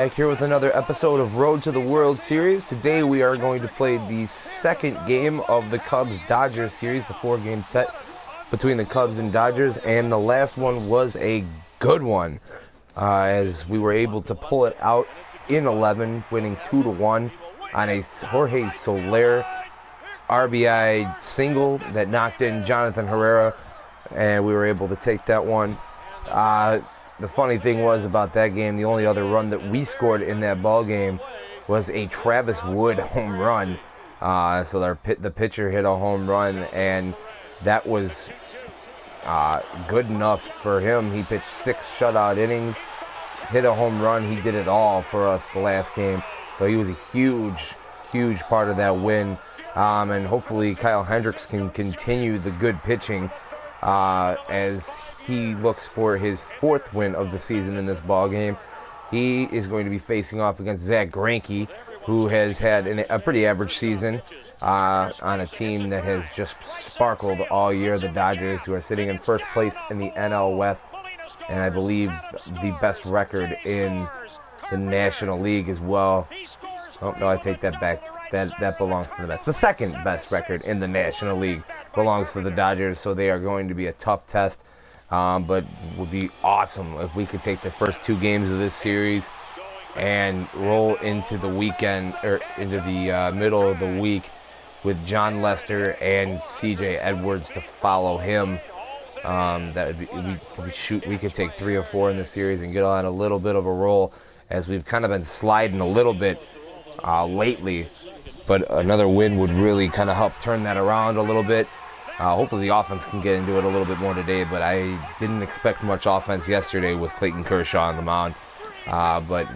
Back here with another episode of Road to the World Series. Today we are going to play the second game of the Cubs-Dodgers series, the four-game set between the Cubs and Dodgers, and the last one was a good one, as we were able to pull it out in 11, winning 2-1 on a Jorge Soler RBI single that knocked in Jonathan Herrera, and we were able to take that one. The funny thing was about that game, the only other run that we scored in that ball game was a Travis Wood home run. So the pitcher hit a home run, and that was good enough for him. He pitched 6 shutout innings, hit a home run. He did it all for us the last game. So he was a huge part of that win. And hopefully Kyle Hendricks can continue the good pitching as he looks for his 4th win of the season in this ball game. He is going to be facing off against Zach Greinke, who has had a pretty average season on a team that has just sparkled all year, the Dodgers, who are sitting in first place in the NL West, and I believe the best record in the National League as well. Oh, no, I take that back. That belongs to the best. The second best record in the National League belongs to the Dodgers, so they are going to be a tough test. But would be awesome if we could take the first 2 games of this series and roll into the weekend, or into the middle of the week, with Jon Lester and C.J. Edwards to follow him. That would be, we could take 3 or 4 in the series and get on a little bit of a roll, as we've kind of been sliding a little bit lately. But another win would really kind of help turn that around a little bit. Hopefully the offense can get into it a little bit more today, but I didn't expect much offense yesterday with Clayton Kershaw on the mound. But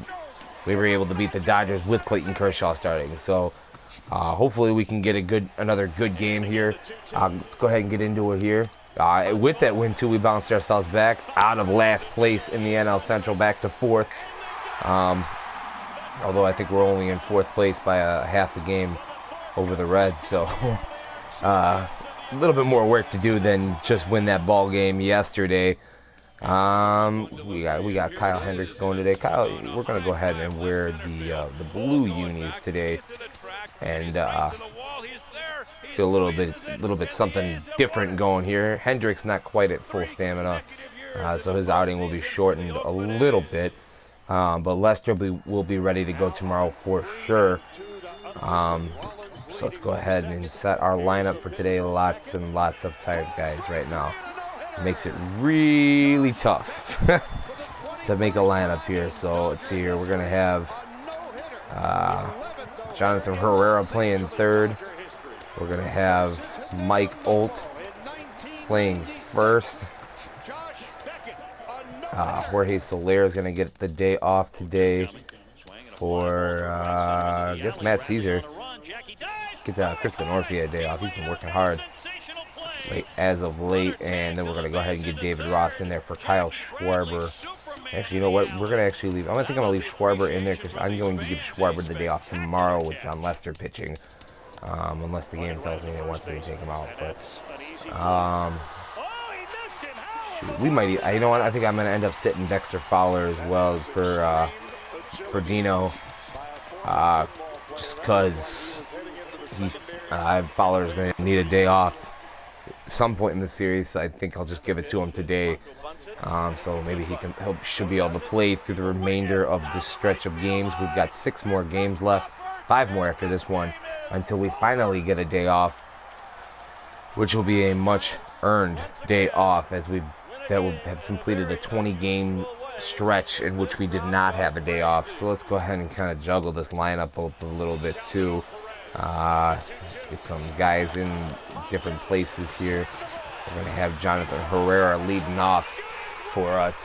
we were able to beat the Dodgers with Clayton Kershaw starting. So hopefully we can get another good game here. Let's go ahead and get into it here. With that win, too, we bounced ourselves back out of last place in the NL Central back to 4th. Although I think we're only in 4th place by a half a game over the Reds. So a little bit more work to do than just win that ball game yesterday. We got Kyle Hendricks going today. Kyle, we're gonna go ahead and wear the blue unis today, and feel a little bit something different going here. Hendricks not quite at full stamina, so his outing will be shortened a little bit. But Lester will be ready to go tomorrow for sure. So let's go ahead and set our lineup for today. Lots and lots of tired guys right now. It makes it really tough to make a lineup here. So let's see here. We're going to have Jonathan Herrera playing 3rd. We're going to have Mike Olt playing 1st. Jorge Soler is going to get the day off today for, I guess, Matt Caesar. Get Kristen Orphea a day off. He's been working hard as of late. And then we're going to go ahead and get David Ross in there for Kyle Schwarber. Actually, you know what? We're going to actually leave. I think I'm going to leave Schwarber in there because I'm going to give Schwarber the day off tomorrow with Jon Lester pitching. Unless the game tells me they want me to take him out. But, we might, you know what? I think I'm going to end up sitting Dexter Fowler as well as for Dino. Just because Fowler is going to need a day off at some point in the series, so I think I'll just give it to him today. So maybe he should be able to play through the remainder of this stretch of games. We've got 6 more games left, 5 more after this one, until we finally get a day off, which will be a much earned day off, as that will have completed a 20-game stretch in which we did not have a day off. So let's go ahead and kind of juggle this lineup up a little bit too. Get some guys in different places here. We're going to have Jonathan Herrera leading off for us.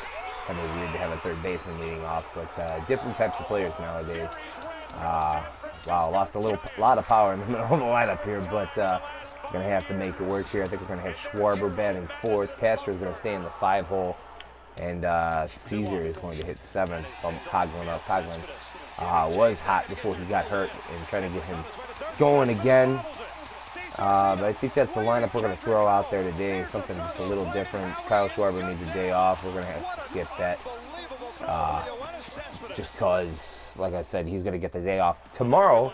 Kind of weird to have a 3rd baseman leading off, but different types of players nowadays. Wow, lost a lot of power in the middle of the lineup here, but we're going to have to make it work here. I think we're going to have Schwarber batting 4th. Castro is going to stay in the 5 hole. And Caesar is going to hit 7th. So Coghlan up. Coghlan was hot before he got hurt, and trying to get him going again. But I think that's the lineup we're going to throw out there today. Something just a little different. Kyle Schwarber needs a day off. We're going to have to skip that. just because, like I said, he's going to get the day off tomorrow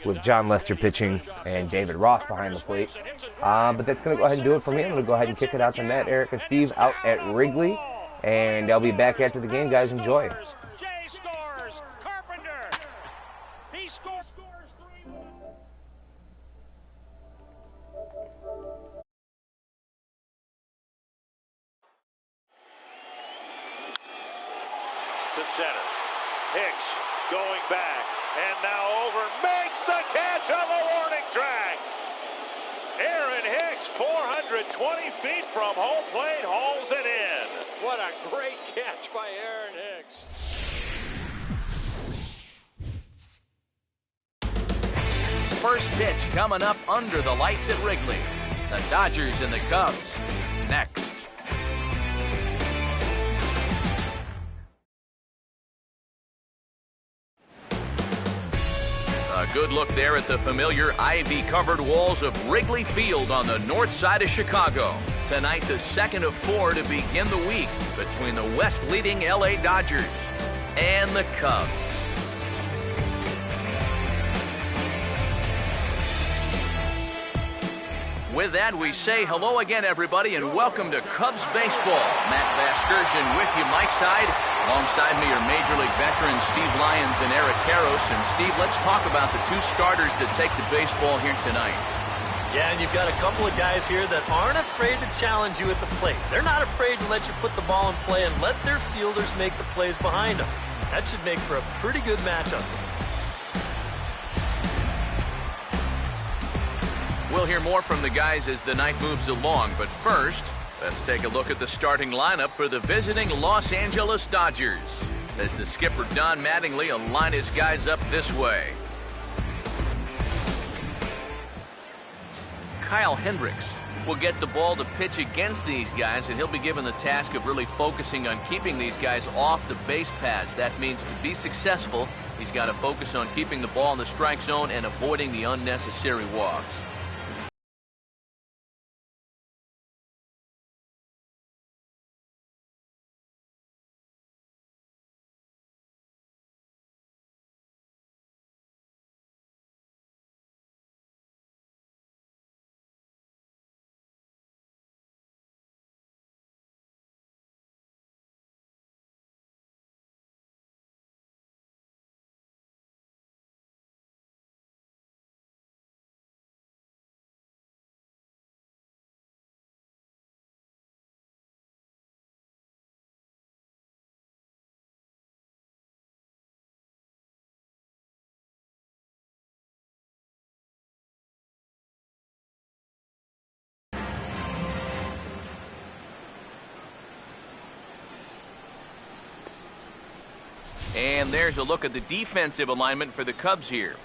with John Lester pitching and David Ross behind the plate. But that's going to go ahead and do it for me. I'm going to go ahead and kick it out to Matt, Eric, and Steve out at Wrigley. And I'll be back after the game, guys. Enjoy. Jay scores. Carpenter. He scores. To center. Hicks going back. And now over. Makes the catch on the warning track. Aaron Hicks, 420 feet from home plate, hauls it in. What a great catch by Aaron Hicks. First pitch coming up under the lights at Wrigley. The Dodgers and the Cubs next. A good look there at the familiar ivy-covered walls of Wrigley Field on the north side of Chicago. Tonight, the second of 4 to begin the week between the West-leading LA Dodgers and the Cubs. With that, we say hello again, everybody, and welcome to Cubs baseball. Matt Vasgersian with you, Mike Side. Alongside me are Major League veterans Steve Lyons and Eric Karros. And Steve, let's talk about the two starters that take the baseball here tonight. Yeah, and you've got a couple of guys here that aren't afraid to challenge you at the plate. They're not afraid to let you put the ball in play and let their fielders make the plays behind them. That should make for a pretty good matchup. We'll hear more from the guys as the night moves along, but first, let's take a look at the starting lineup for the visiting Los Angeles Dodgers, as the skipper Don Mattingly will line his guys up this way. Kyle Hendricks will get the ball to pitch against these guys, and he'll be given the task of really focusing on keeping these guys off the base paths. That means to be successful, he's got to focus on keeping the ball in the strike zone and avoiding the unnecessary walks. And there's a look at the defensive alignment for the Cubs here.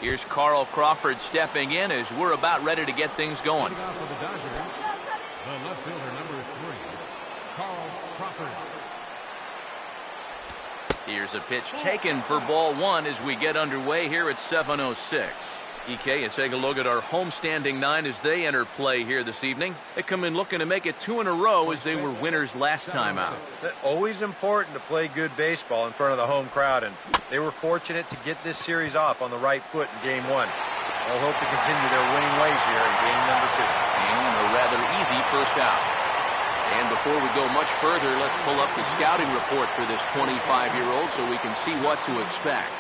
Here's Carl Crawford stepping in as we're about ready to get things going. For the Dodgers, the left fielder, number 3, Carl Crawford. Here's a pitch taken for ball 1 as we get underway here at 7:06. EK, you take a look at our homestanding 9 as they enter play here this evening. They come in looking to make it 2 in a row as they were winners last time out. It's always important to play good baseball in front of the home crowd, and they were fortunate to get this series off on the right foot in Game 1. They'll hope to continue their winning ways here in Game number 2. And a rather easy first out. And before we go much further, let's pull up the scouting report for this 25-year-old so we can see what to expect.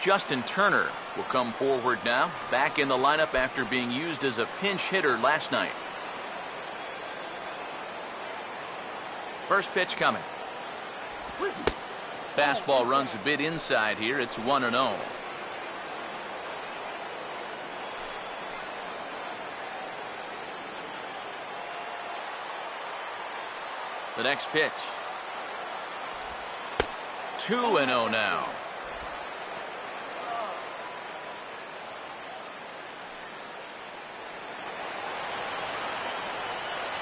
Justin Turner will come forward now, back in the lineup after being used as a pinch hitter last night. First pitch coming. Fastball runs a bit inside here. It's 1-0. The next pitch. 2-0 now.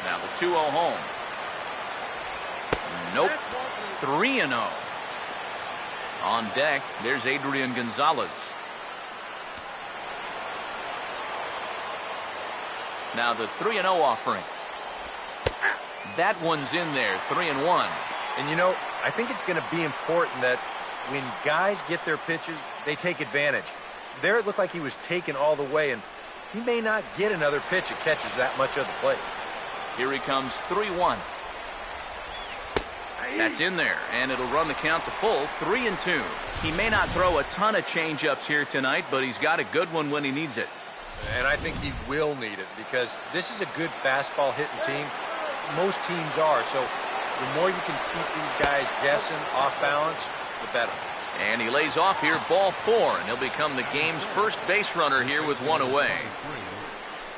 Now the 2-0 home. Nope. 3-0. On deck, there's Adrian Gonzalez. Now the 3-0 offering. That one's in there, 3-1. And you know, I think it's going to be important that when guys get their pitches, they take advantage. There it looked like he was taken all the way, and he may not get another pitch that catches that much of the plate. Here he comes, 3-1. That's in there, and it'll run the count to full, 3-2. He may not throw a ton of changeups here tonight, but he's got a good one when he needs it. And I think he will need it because this is a good fastball hitting team. Most teams are, so the more you can keep these guys guessing off balance, the better. And he lays off here, ball 4, and he'll become the game's first base runner here with one away.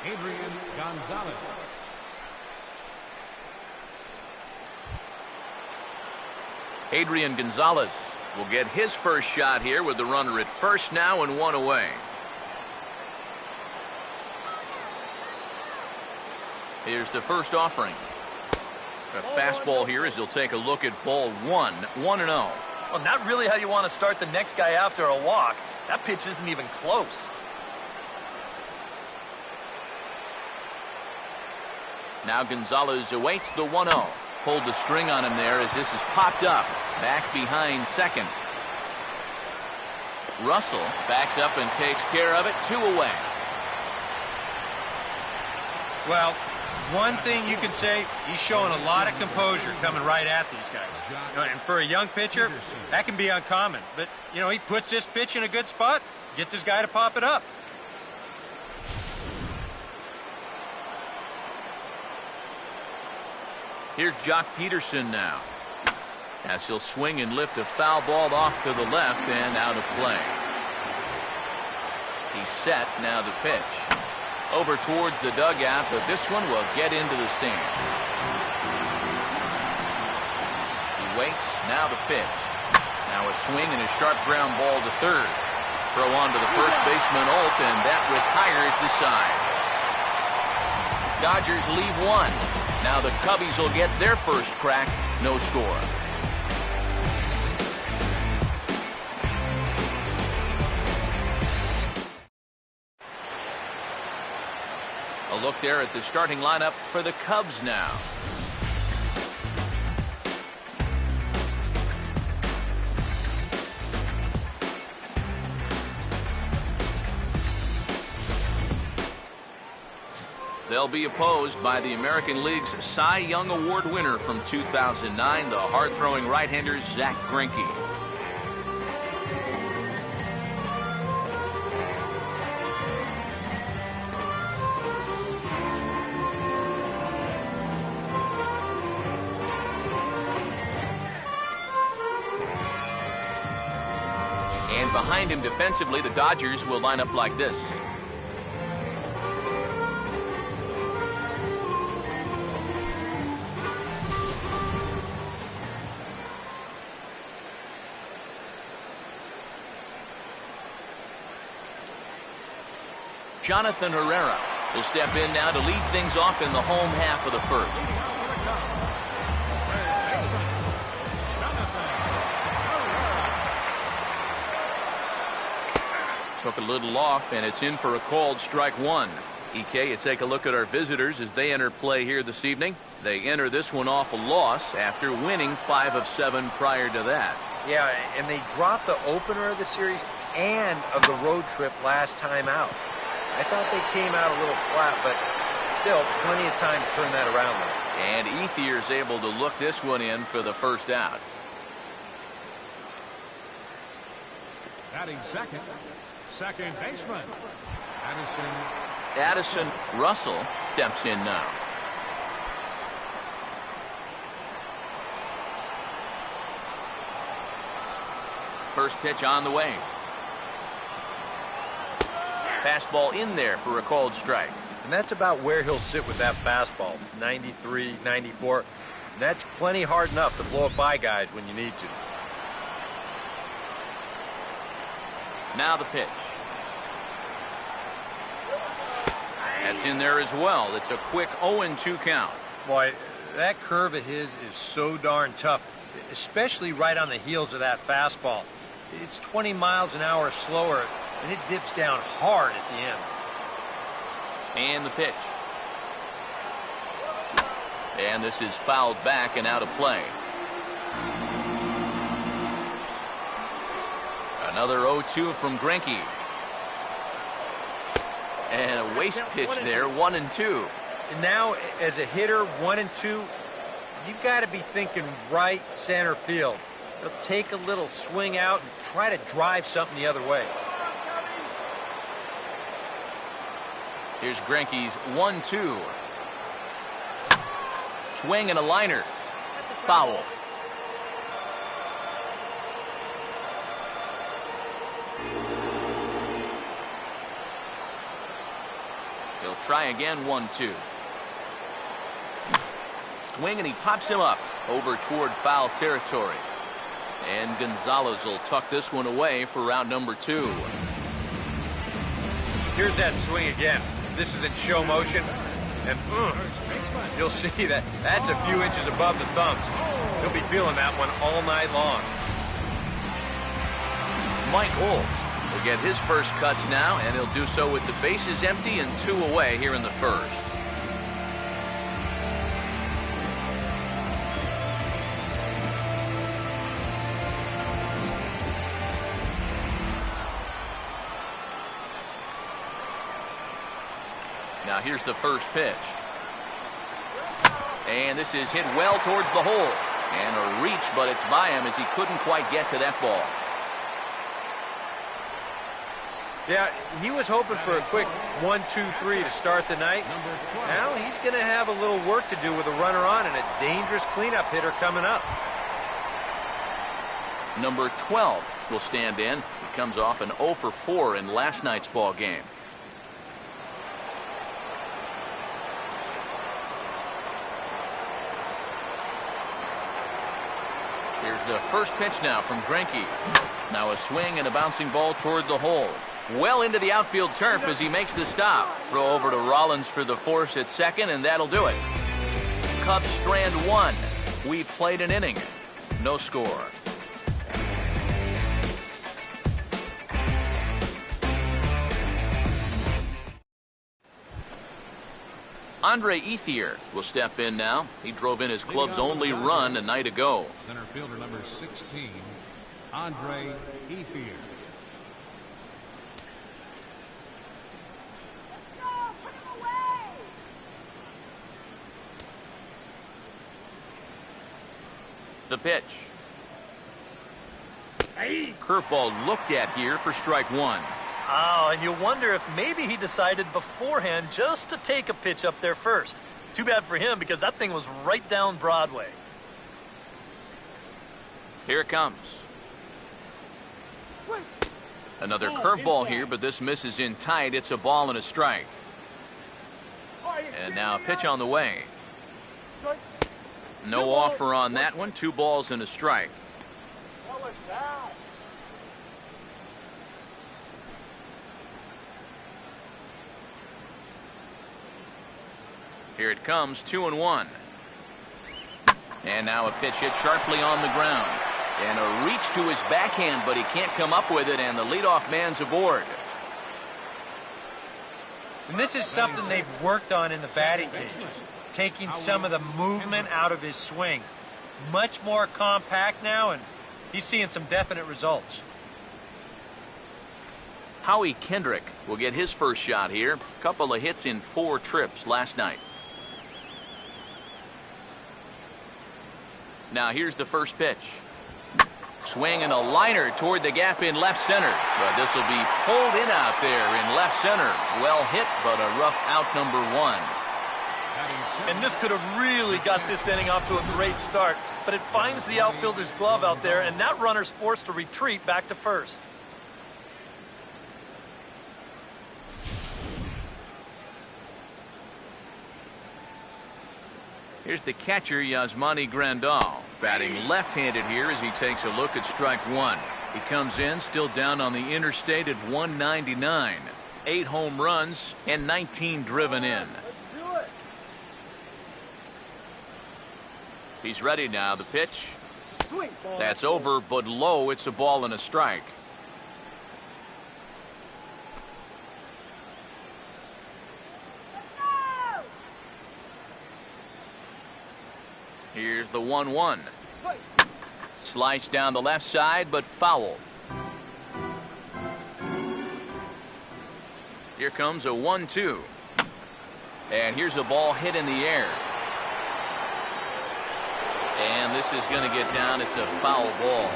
Adrian Gonzalez. Adrian Gonzalez will get his first shot here with the runner at first now and one away. Here's the first offering. A fastball here as he'll take a look at ball 1, 1-0. Well, not really how you want to start the next guy after a walk. That pitch isn't even close. Now Gonzalez awaits the 1-0. Pulled the string on him there as this is popped up. Back behind second. Russell backs up and takes care of it. 2 away. Well, one thing you can say, he's showing a lot of composure coming right at these guys. And for a young pitcher, that can be uncommon. But, you know, he puts this pitch in a good spot, gets his guy to pop it up. Here's Jock Peterson now. As he'll swing and lift a foul ball off to the left and out of play. He's set, now the pitch. Over towards the dugout, but this one will get into the stand. He waits, now the pitch. Now a swing and a sharp ground ball to third. Throw on to the first baseman, Alt, and that retires the side. Dodgers leave one. Now the Cubbies will get their first crack, no score. A look there at the starting lineup for the Cubs now. They'll be opposed by the American League's Cy Young Award winner from 2009, the hard-throwing right-hander Zach Greinke. And behind him defensively, the Dodgers will line up like this. Jonathan Herrera will step in now to lead things off in the home half of the first. Took a little off, and it's in for a called strike 1. EK, you take a look at our visitors as they enter play here this evening. They enter this one off a loss after winning 5 of 7 prior to that. Yeah, and they dropped the opener of the series and of the road trip last time out. I thought they came out a little flat, but still plenty of time to turn that around though. And Ethier's able to look this one in for the first out. Batting second baseman, Addison Russell steps in now. First pitch on the way. Fastball in there for a called strike. And that's about where he'll sit with that fastball, 93, 94. And that's plenty hard enough to blow it by guys when you need to. Now the pitch. That's in there as well. It's a quick 0-2 count. Boy, That curve of his is so darn tough, especially right on the heels of that fastball. It's 20 miles an hour slower, and it dips down hard at the end. And the pitch. And this is fouled back and out of play. Another 0-2 from Greinke. And a waste pitch there, 1-2. And now, as a hitter, 1-2, you've got to be thinking right center field. They'll take a little swing out and try to drive something the other way. Here's Greinke's 1-2. Swing and a liner. Foul. He'll try again, 1-2. Swing and he pops him up over toward foul territory. And Gonzalez will tuck this one away for round number 2. Here's that swing again. This is in show motion. And you'll see that that's a few inches above the thumbs. He'll be feeling that one all night long. Mike Holt will get his first cuts now, and he'll do so with the bases empty and 2 away here in the first. Now here's the first pitch. And this is hit well towards the hole. And a reach, but it's by him as he couldn't quite get to that ball. Yeah, he was hoping for a quick 1-2-3 to start the night. Now he's going to have a little work to do with a runner on and a dangerous cleanup hitter coming up. Number 12 will stand in. He comes off an 0-for-4 in last night's ball game. Here's the first pitch now from Greinke. Now a swing and a bouncing ball toward the hole. Well into the outfield turf as he makes the stop. Throw over to Rollins for the force at second, and that'll do it. Cubs strand 1. We played an inning. No score. Andre Ethier will step in now. He drove in his club's only run a night ago. Center fielder number 16, Andre Ethier. The pitch. Curveball looked at here for strike 1. Oh, and you wonder if maybe he decided beforehand just to take a pitch up there first. Too bad for him because that thing was right down Broadway. Here it comes. Another curveball here, but this misses in tight. It's a ball and a strike. And now a pitch on the way. No offer on that one. 2 balls and a strike. Here it comes, 2-1. And now a pitch hit sharply on the ground. And a reach to his backhand, but he can't come up with it, and the leadoff man's aboard. And this is something they've worked on in the batting cages, taking some of the movement out of his swing. Much more compact now, and he's seeing some definite results. Howie Kendrick will get his first shot here. Couple of hits in 4 trips last night. Now here's the first pitch. Swing and a liner toward the gap in left center. But this will be pulled in out there in left center. Well hit, but a rough out, number 1. And this could have really got this inning off to a great start, but it finds the outfielder's glove out there, and that runner's forced to retreat back to first. Here's the catcher, Yasmani Grandal, batting left-handed here as he takes a look at strike 1. He comes in still down on the interstate at 199. 8 home runs and 19 driven in. He's ready now. The pitch. That's over, but low. It's a ball and a strike. Here's the 1-1. Slice down the left side, but foul. Here comes a 1-2. And here's a ball hit in the air. And this is going to get down. It's a foul ball.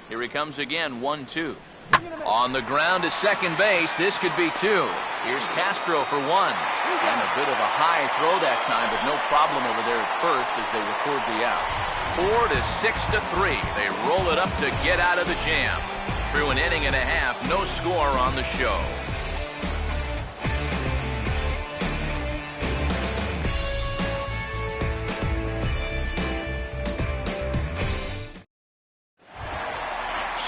Here he comes again, 1-2. On the ground to second base. This could be 2. Here's Castro for 1. And a bit of a high throw that time, but no problem over there at first as they record the out. 4-6-3. They roll it up to get out of the jam. Through an inning and a half, no score on the show.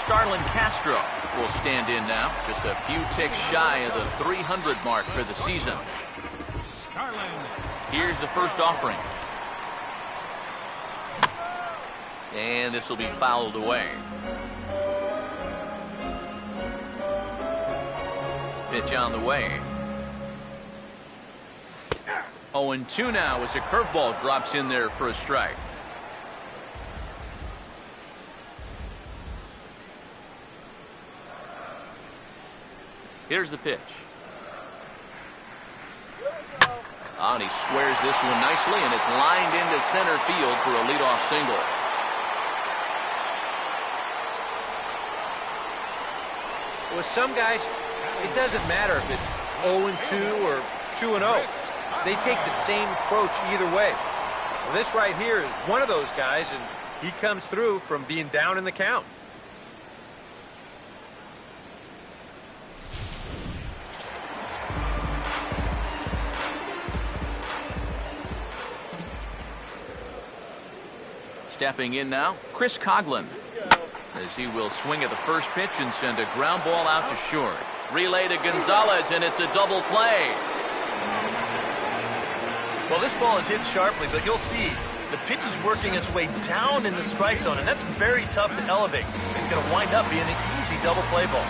Starlin Castro will stand in now. Just a few ticks shy of the 300 mark for the season. Here's the first offering. And this will be fouled away. Pitch on the way. 0-2 now as a curveball drops in there for a strike. Here's the pitch. And he squares this one nicely, and it's lined into center field for a leadoff single. With some guys, it doesn't matter if it's 0-2 or 2-0. They take the same approach either way. Well, this right here is one of those guys, and he comes through from being down in the count. Stepping in now, Chris Coghlan, as he will swing at the first pitch and send a ground ball out to short. Relay to Gonzalez, and it's a double play. Well, this ball is hit sharply, but you'll see the pitch is working its way down in the strike zone, and that's very tough to elevate. It's going to wind up being an easy double play ball.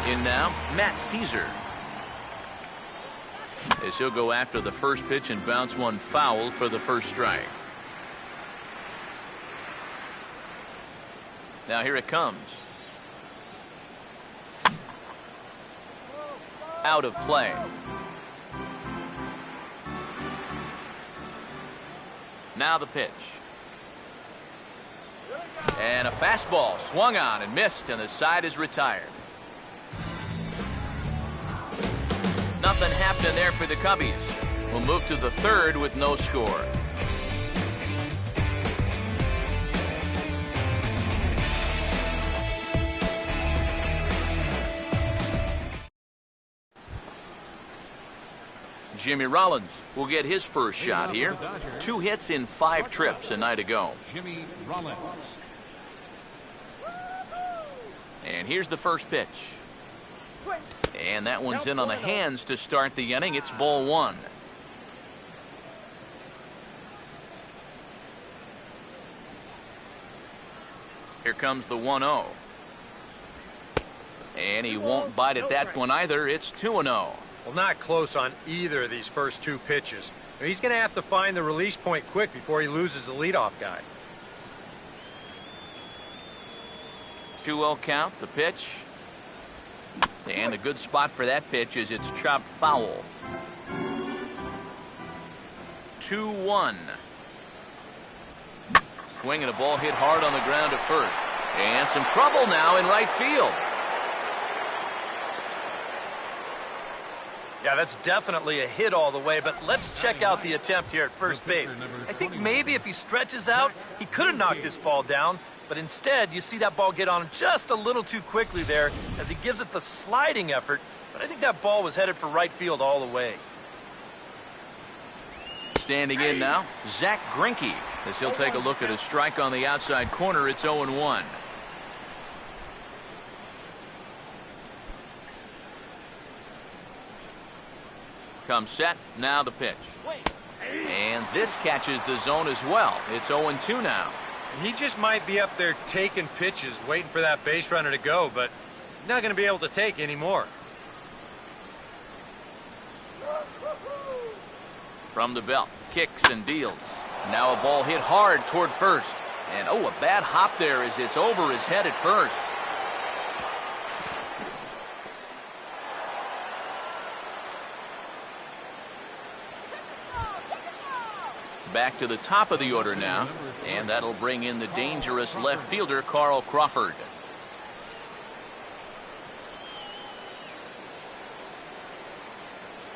In now, Matt Caesar, as he'll go after the first pitch and bounce one foul for the first strike. Now here it comes. Out of play. Now the pitch. And a fastball swung on and missed, and the side is retired. Nothing happening there for the Cubbies. We'll move to the third with no score. Jimmy Rollins will get his first shot here. 2 hits in 5 trips a night ago. Jimmy Rollins. And here's the first pitch. And that one's in on the hands to start the inning. It's ball 1. Here comes the 1-0. And he won't bite at that one either. It's 2-0. Well, not close on either of these first 2 pitches. He's going to have to find the release point quick before he loses the leadoff guy. 2-0 count, the pitch. And a good spot for that pitch is it's chopped foul. 2-1. Swing and a ball hit hard on the ground at first. And some trouble now in right field. Yeah, that's definitely a hit all the way, but let's check out the attempt here at first base. I think maybe if he stretches out, he could have knocked this ball down, but instead you see that ball get on him just a little too quickly there as he gives it the sliding effort, but I think that ball was headed for right field all the way. Standing in now, Zach Greinke, as he'll take a look at a strike on the outside corner. It's 0-1. Comes set, now the pitch. And this catches the zone as well. It's 0-2 now. He just might be up there taking pitches, waiting for that base runner to go, but not going to be able to take anymore. From the belt, kicks and deals. Now a ball hit hard toward first. And oh, a bad hop there as it's over his head at first. Back to the top of the order now, and that'll bring in the dangerous left fielder, Carl Crawford.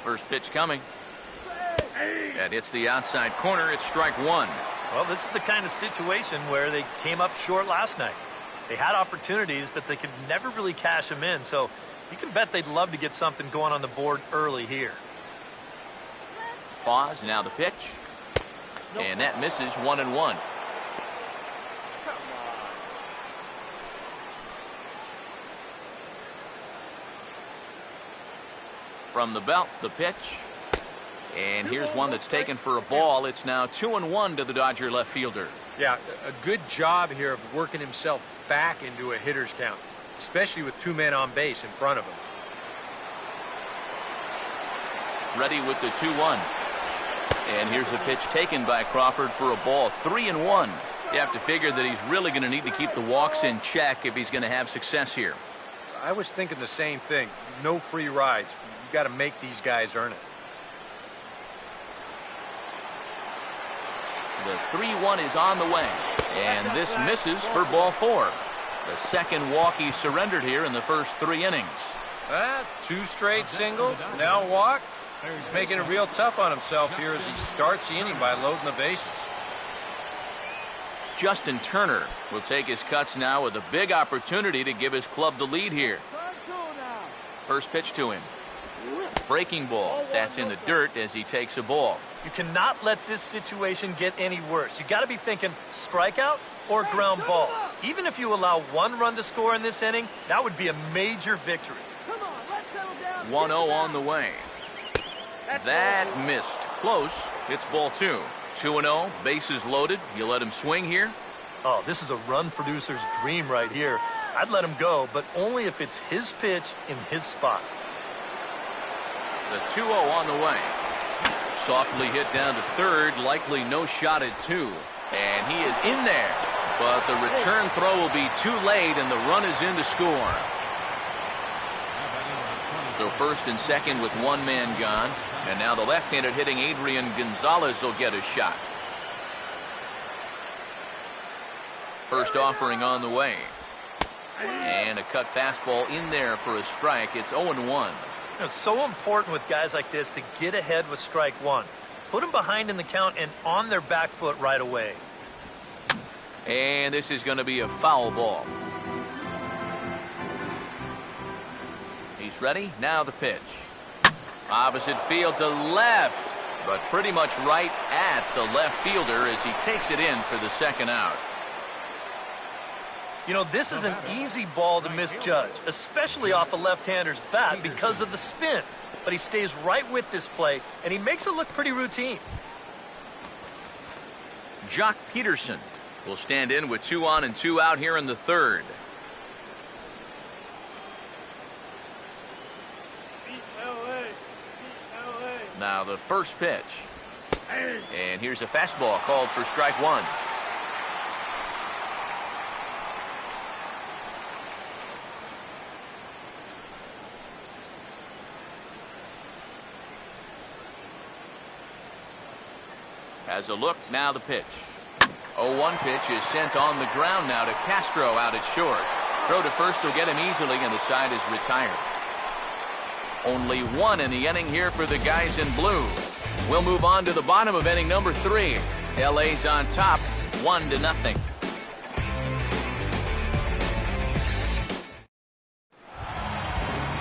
First pitch coming. That hits the outside corner. It's strike one. Well, this is the kind of situation where they came up short last night. They had opportunities, but they could never really cash them in, so you can bet they'd love to get something going on the board early here. Pause, now the pitch. And that misses 1-1. From the belt, the pitch. And here's one that's taken for a ball. It's now 2-1 to the Dodger left fielder. Yeah, a good job here of working himself back into a hitter's count, especially with two men on base in front of him. Ready with the 2-1. And here's a pitch taken by Crawford for a ball. 3-1. You have to figure that he's really going to need to keep the walks in check if he's going to have success here. I was thinking the same thing. No free rides. You got to make these guys earn it. The 3-1 is on the way. And this misses for ball 4. The second walk he surrendered here in the first 3 innings. Two straight singles, now a walk. He's making it real tough on himself here as he starts the inning by loading the bases. Justin Turner will take his cuts now with a big opportunity to give his club the lead here. First pitch to him. Breaking ball. That's in the dirt as he takes a ball. You cannot let this situation get any worse. You got to be thinking strikeout or ground ball. Even if you allow 1 run to score in this inning, that would be a major victory. 1-0 on the way. That missed. Close. It's ball 2. 2-0. Bases loaded. You let him swing here? Oh, this is a run producer's dream right here. I'd let him go, but only if it's his pitch in his spot. The 2-0 on the way. Softly hit down to third. Likely no shot at 2. And he is in there. But the return throw will be too late, and the run is in to score. So first and second with 1 man gone. And now the left-handed hitting Adrian Gonzalez will get a shot. First offering on the way. And a cut fastball in there for a strike. It's 0-1. It's so important with guys like this to get ahead with strike 1. Put them behind in the count and on their back foot right away. And this is going to be a foul ball. He's ready. Now the pitch. Opposite field to left, but pretty much right at the left fielder as he takes it in for the second out. You know, this is an easy ball to misjudge, especially off a left-hander's bat because of the spin. But he stays right with this play, and he makes it look pretty routine. Jock Peterson will stand in with 2 on and 2 out here in the third. Now the first pitch. And here's a fastball called for strike 1. Has a look, now the pitch. 0-1 pitch is sent on the ground now to Castro out at short. Throw to first will get him easily, and the side is retired. Only 1 in the inning here for the guys in blue. We'll move on to the bottom of inning number 3. LA's on top, 1-0.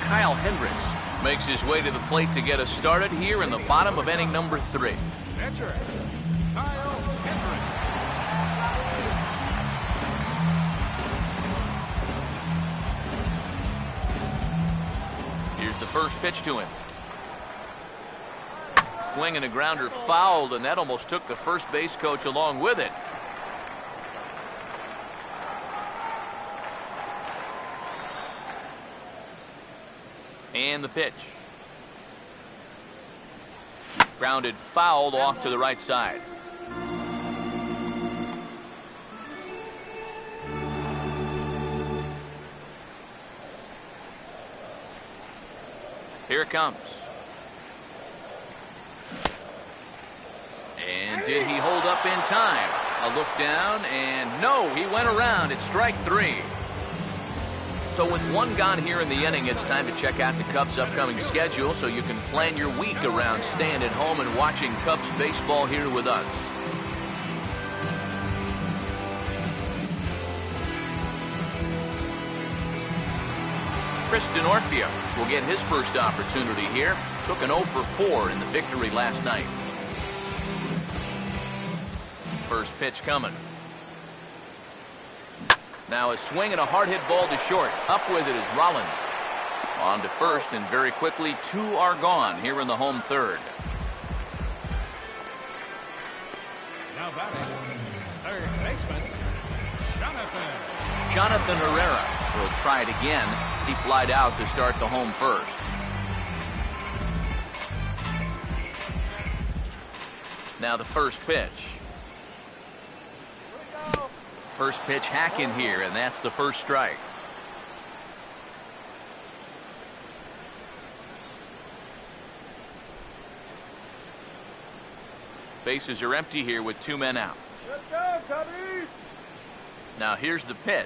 Kyle Hendricks makes his way to the plate to get us started here in the bottom of inning number 3. Catcher, Kyle Hendricks. Here's the first pitch to him. Swing and a grounder fouled, and that almost took the first base coach along with it. And the pitch. Grounded fouled off to the right side. Here it comes. And did he hold up in time? A look down, and no, he went around. It's strike three. So with one gone here in the inning, it's time to check out the Cubs' upcoming schedule so you can plan your week around staying at home and watching Cubs baseball here with us. Chris Denorfia will get his first opportunity here. Took an 0 for 4 in the victory last night. First pitch coming. Now a swing and a hard hit ball to short. Up with it is Rollins. On to first, and very quickly 2 are gone here in the home third. Now batting, third baseman, Jonathan. Jonathan Herrera will try it again. He flied out to start the home first. Now the first pitch. First pitch hack in here, and that's the first strike. Bases are empty here with 2 men out. Now here's the pitch.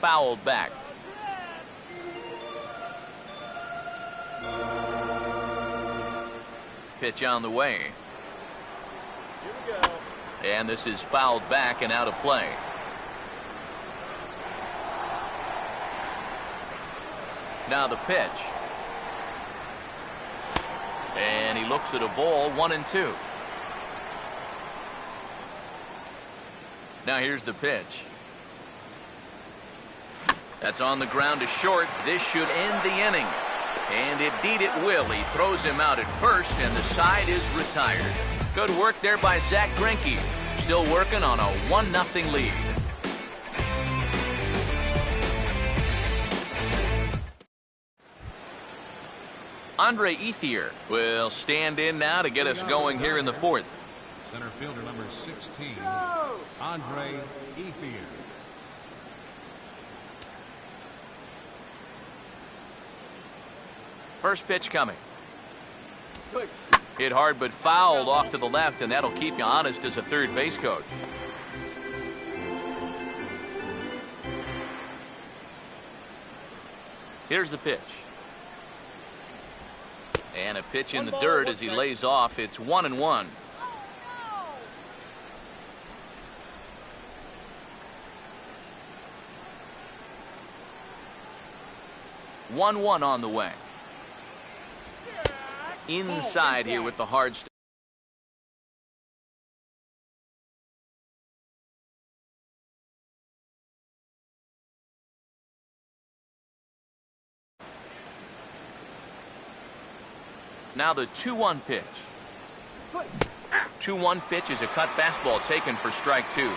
Fouled back. Pitch on the way. And this is fouled back and out of play. Now the pitch. And he looks at a ball, 1-2. Now here's the pitch. That's on the ground to short. This should end the inning. And indeed it will. He throws him out at first, and the side is retired. Good work there by Zach Greinke. Still working on a 1-0 lead. Andre Ethier will stand in now to get us going here in the fourth. Center fielder number 16, Andre Ethier. First pitch coming. Hit hard but fouled off to the left, and that'll keep you honest as a third base coach. Here's the pitch. And a pitch in the dirt as he lays off. It's 1-1. One on the way. Inside here with the hard start. Now the 2-1 pitch. 2-1 pitch is a cut fastball taken for strike 2.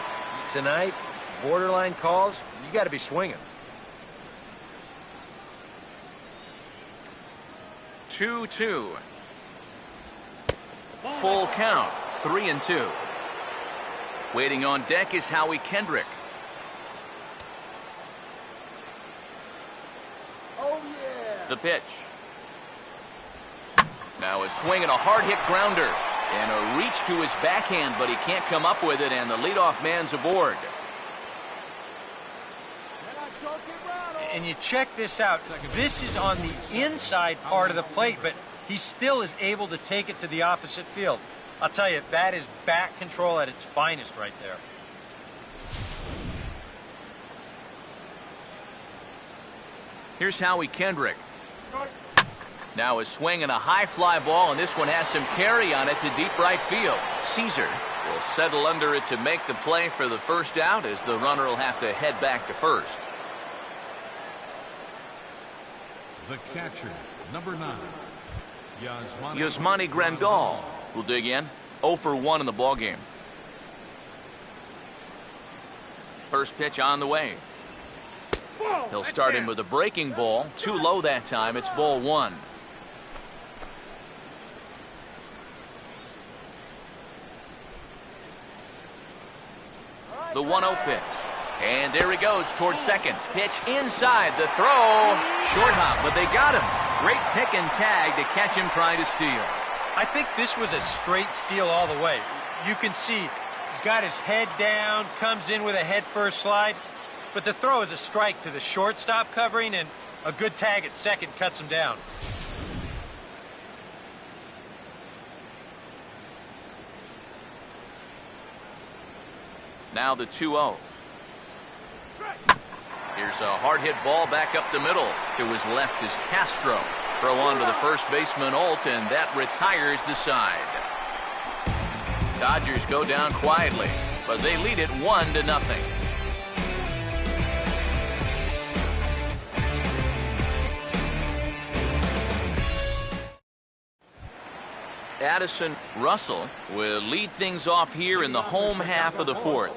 Tonight, borderline calls, you got to be swinging. 2-2. Full count, 3-2. Waiting on deck is Howie Kendrick. Oh, yeah. The pitch. Now a swing and a hard hit grounder. And a reach to his backhand, but he can't come up with it, and the leadoff man's aboard. And you check this out. This is on the inside part of the plate, but he still is able to take it to the opposite field. I'll tell you, that is bat control at its finest right there. Here's Howie Kendrick. Now a swing and a high fly ball, and this one has some carry on it to deep right field. Caesar will settle under it to make the play for the first out, as the runner will have to head back to first. The catcher, number 9, Yasmani Grandal will dig in. 0 for 1 in the ballgame. First pitch on the way. He'll start him with a breaking ball. Too low that time. It's ball 1. The 1-0 pitch. And there he goes towards second. Pitch inside. The throw. Short hop, but they got him. Great pick and tag to catch him trying to steal. I think this was a straight steal all the way. You can see he's got his head down, comes in with a head-first slide. But the throw is a strike to the shortstop covering, and a good tag at second cuts him down. Now the 2-0. Here's a hard hit ball back up the middle. To his left is Castro. Throw on to the first baseman, Alt, and that retires the side. Dodgers go down quietly, but they lead it 1-0. Addison Russell will lead things off here in the home half of the fourth.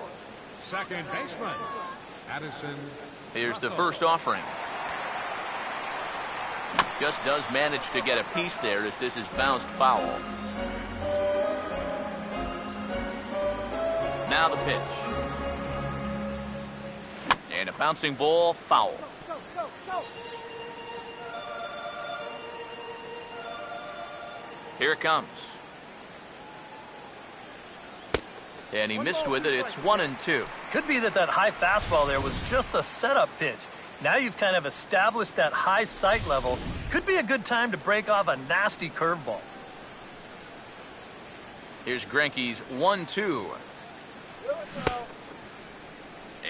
second baseman, Addison. Here's the first offering. Just does manage to get a piece there as this is bounced foul. Now the pitch. And a bouncing ball, foul. Here it comes. And he missed with it. It's 1-2. Could be that high fastball there was just a setup pitch. Now you've kind of established that high sight level. Could be a good time to break off a nasty curveball. Here's Greinke's 1-2.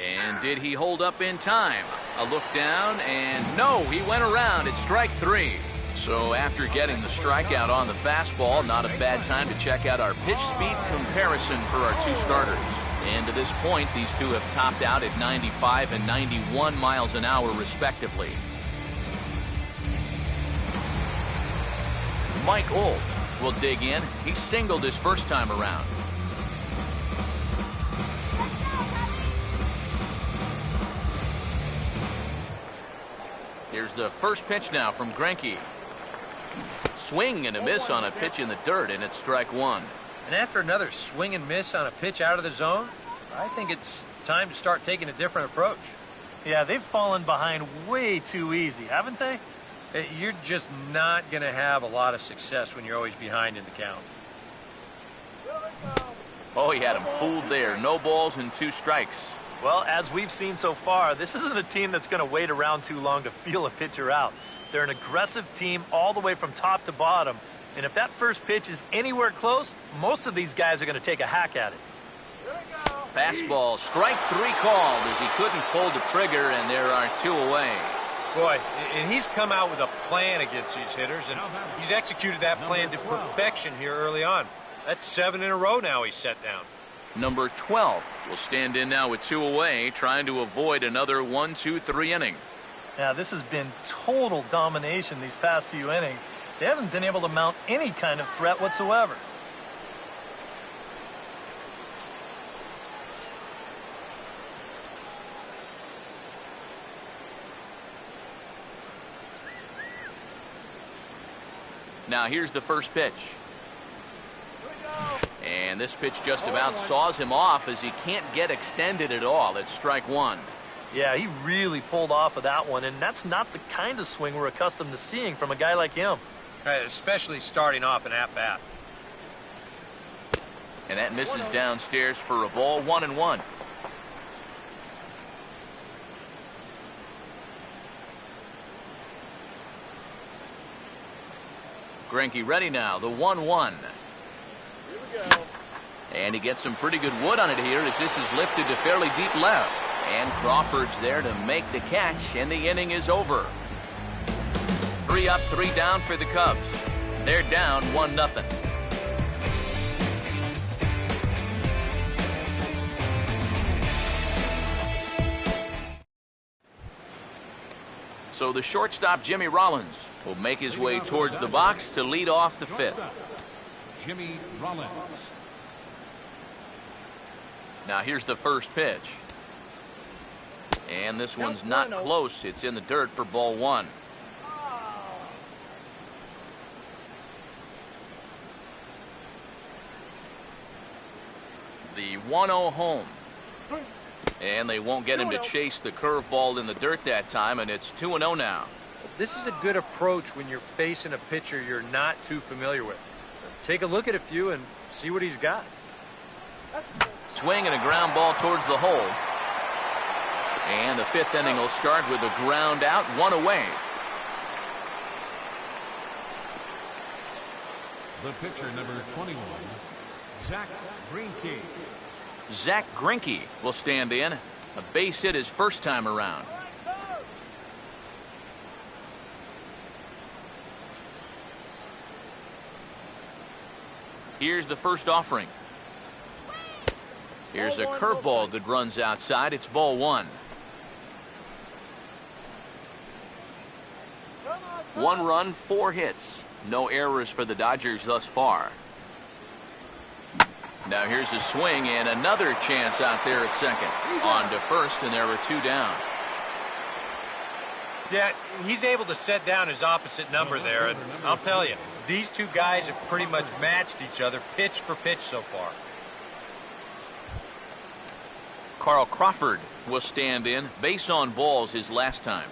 And did he hold up in time? A look down, and no, he went around. It's strike 3. So after getting the strikeout on the fastball, not a bad time to check out our pitch speed comparison for our two starters. And to this point, these two have topped out at 95 and 91 miles an hour respectively. Mike Olt will dig in. He singled his first time around. Here's the first pitch now from Greinke. Swing and a miss on a pitch in the dirt, and it's strike 1. And after another swing and miss on a pitch out of the zone, I think it's time to start taking a different approach. Yeah, they've fallen behind way too easy, haven't they? You're just not going to have a lot of success when you're always behind in the count. Oh, he had him fooled there. No balls and 2 strikes. Well, as we've seen so far, this isn't a team that's going to wait around too long to feel a pitcher out. They're an aggressive team all the way from top to bottom. And if that first pitch is anywhere close, most of these guys are going to take a hack at it. Fastball, strike 3 called as he couldn't pull the trigger, and there are 2 away. Boy, and he's come out with a plan against these hitters, and he's executed that plan to perfection here early on. That's 7 in a row now he's set down. Number 12 will stand in now with 2 away, trying to avoid another 1-2-3 inning. Now, this has been total domination these past few innings. They haven't been able to mount any kind of threat whatsoever. Now here's the first pitch. And this pitch just about saws him off as he can't get extended at all. It's strike 1. Yeah, he really pulled off of that one, and that's not the kind of swing we're accustomed to seeing from a guy like him. Especially starting off an at-bat. And that misses downstairs for a ball, 1-1. Greinke ready now, the 1-1. And he gets some pretty good wood on it here as this is lifted to fairly deep left. And Crawford's there to make the catch, and the inning is over. 3 3 up, 3 down for the Cubs. They're down 1-0. So the shortstop, Jimmy Rollins, will make his way towards the box to lead off the 5th. Jimmy Rollins. Now here's the first pitch. And this one's not close. It's in the dirt for ball 1. The 1-0 home. And they won't get him to chase the curveball in the dirt that time, and it's 2-0 now. This is a good approach when you're facing a pitcher you're not too familiar with. Take a look at a few and see what he's got. Swing and a ground ball towards the hole. And the 5th inning will start with a ground out, 1 away. The pitcher, number 21, Zach Greinke. Zach Greinke will stand in. A base hit his first time around. Here's the first offering. Here's a curveball that runs outside. It's ball 1. 1 run, 4 hits. No errors for the Dodgers thus far. Now here's a swing and another chance out there at second. On to first, and there are 2 down. Yeah, he's able to set down his opposite number there, and I'll tell you, these 2 guys have pretty much matched each other pitch for pitch so far. Carl Crawford will stand in. Base on balls his last time.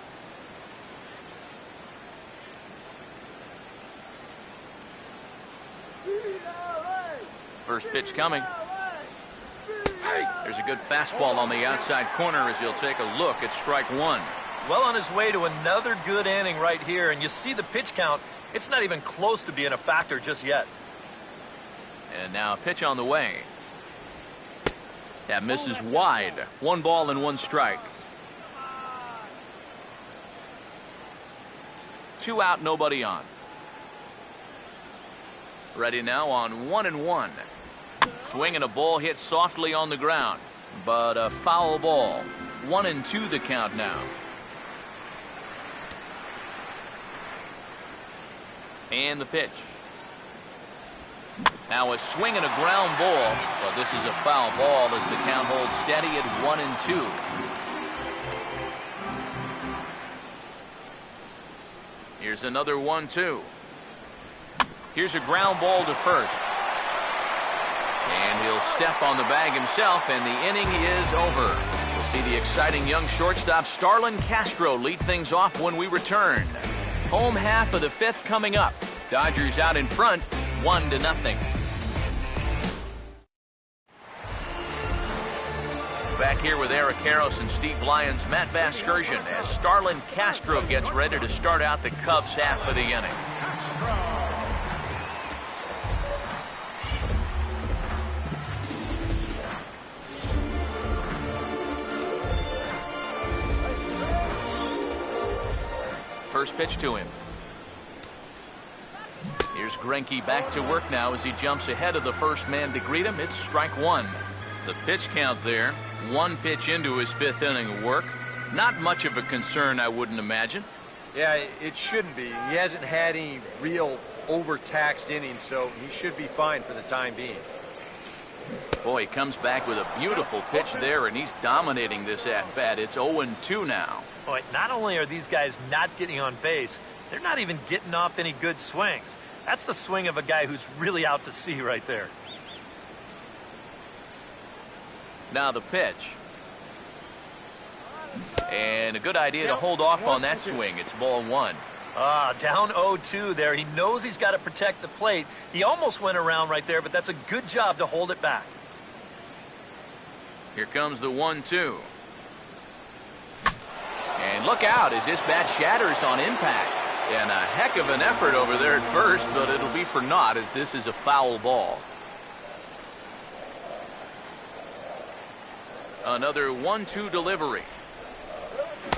First pitch coming. There's a good fastball on the outside corner as he'll take a look at strike 1. Well on his way to another good inning right here, and you see the pitch count. It's not even close to being a factor just yet. And now a pitch on the way. That misses wide. 1 ball and 1 strike. 2 out, nobody on. Ready now on 1-1. Swing and a ball hit softly on the ground, but a foul ball. 1-2 the count now. And the pitch. Now a swing and a ground ball, but this is a foul ball as the count holds steady at 1-2. Here's another 1-2. Here's a ground ball to first. And he'll step on the bag himself, and the inning is over. We'll see the exciting young shortstop Starlin Castro lead things off when we return. Home half of the 5th coming up. Dodgers out in front, 1-0. Back here with Eric Karros and Steve Lyons, Matt Vasgersian, as Starlin Castro gets ready to start out the Cubs half of the inning. First pitch to him. Here's Greinke back to work now as he jumps ahead of the first man to greet him. It's strike 1. The pitch count there. 1 pitch into his 5th inning of work. Not much of a concern, I wouldn't imagine. Yeah, it shouldn't be. He hasn't had any real overtaxed innings, so he should be fine for the time being. Boy, he comes back with a beautiful pitch there, and he's dominating this at-bat. It's 0-2 now. Boy, not only are these guys not getting on base, they're not even getting off any good swings. That's the swing of a guy who's really out to sea right there. Now the pitch. And a good idea to hold off on that swing. It's ball 1. Down 0-2 there. He knows he's got to protect the plate. He almost went around right there, but that's a good job to hold it back. Here comes the 1-2. And look out as this bat shatters on impact. And a heck of an effort over there at first, but it'll be for naught as this is a foul ball. Another 1-2 delivery.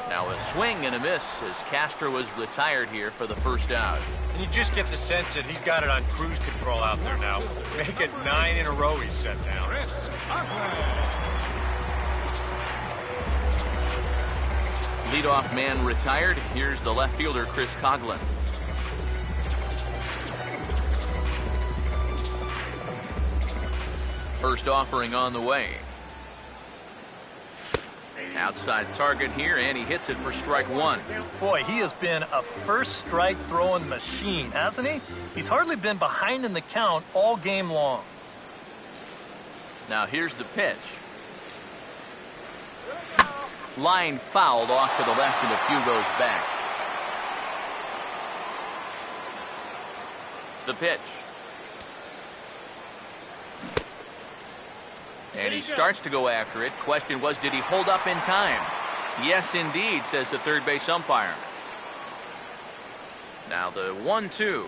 Now a swing and a miss as Castro was retired here for the first out. And you just get the sense that he's got it on cruise control out there now. Make it 9 in a row he's set down. Leadoff man retired. Here's the left fielder, Chris Coghlan. First offering on the way. Outside target here, and he hits it for strike one. Boy, he has been a first strike throwing machine, hasn't he? He's hardly been behind in the count all game long. Now here's the pitch. Line fouled off to the left, and a few goes back. The pitch. And he starts to go after it. Question was, did he hold up in time? Yes, indeed, says the third base umpire. Now the 1-2.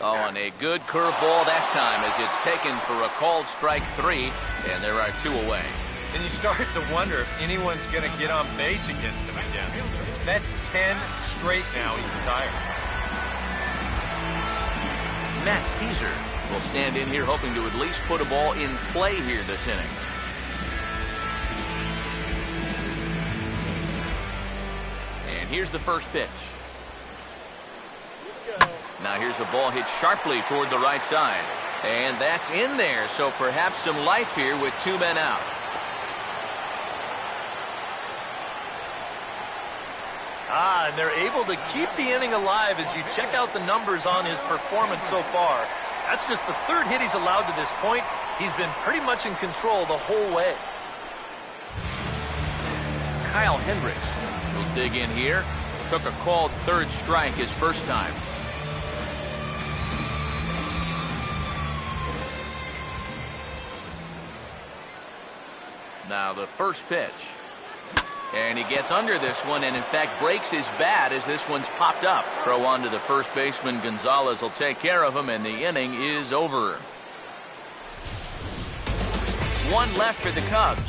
Oh, and a good curveball that time as it's taken for a called strike 3, and there are 2 away. And you start to wonder if anyone's going to get on base against him again. That's 10 straight now he's retired. Matt Caesar will stand in here hoping to at least put a ball in play here this inning. And here's the first pitch. Now here's a ball hit sharply toward the right side. And that's in there, so perhaps some life here with 2 men out. And they're able to keep the inning alive as you check out the numbers on his performance so far. That's just the 3rd hit he's allowed to this point. He's been pretty much in control the whole way. Kyle Hendricks will dig in here. Took a called 3rd strike his first time. Now the first pitch. And he gets under this one and in fact breaks his bat as this one's popped up. Throw on to the first baseman. Gonzalez will take care of him and the inning is over. 1 left for the Cubs.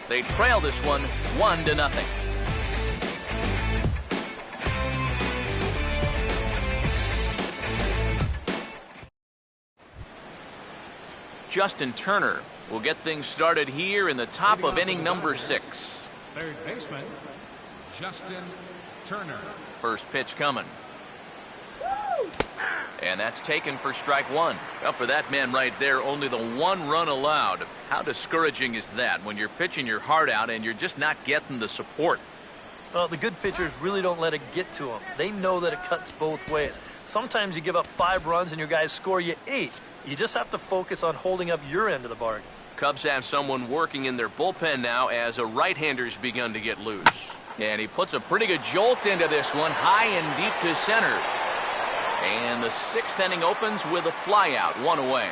They trail this one 1-0. Justin Turner will get things started here in the top of inning number 6. Third baseman, Justin Turner. First pitch coming. And that's taken for strike 1. Well, for that man right there, only the 1 run allowed. How discouraging is that when you're pitching your heart out and you're just not getting the support? Well, the good pitchers really don't let it get to them. They know that it cuts both ways. Sometimes you give up 5 runs and your guys score you 8. You just have to focus on holding up your end of the bargain. Cubs have someone working in their bullpen now as a right-hander's begun to get loose. And he puts a pretty good jolt into this one, high and deep to center. And the 6th inning opens with a flyout, 1 away.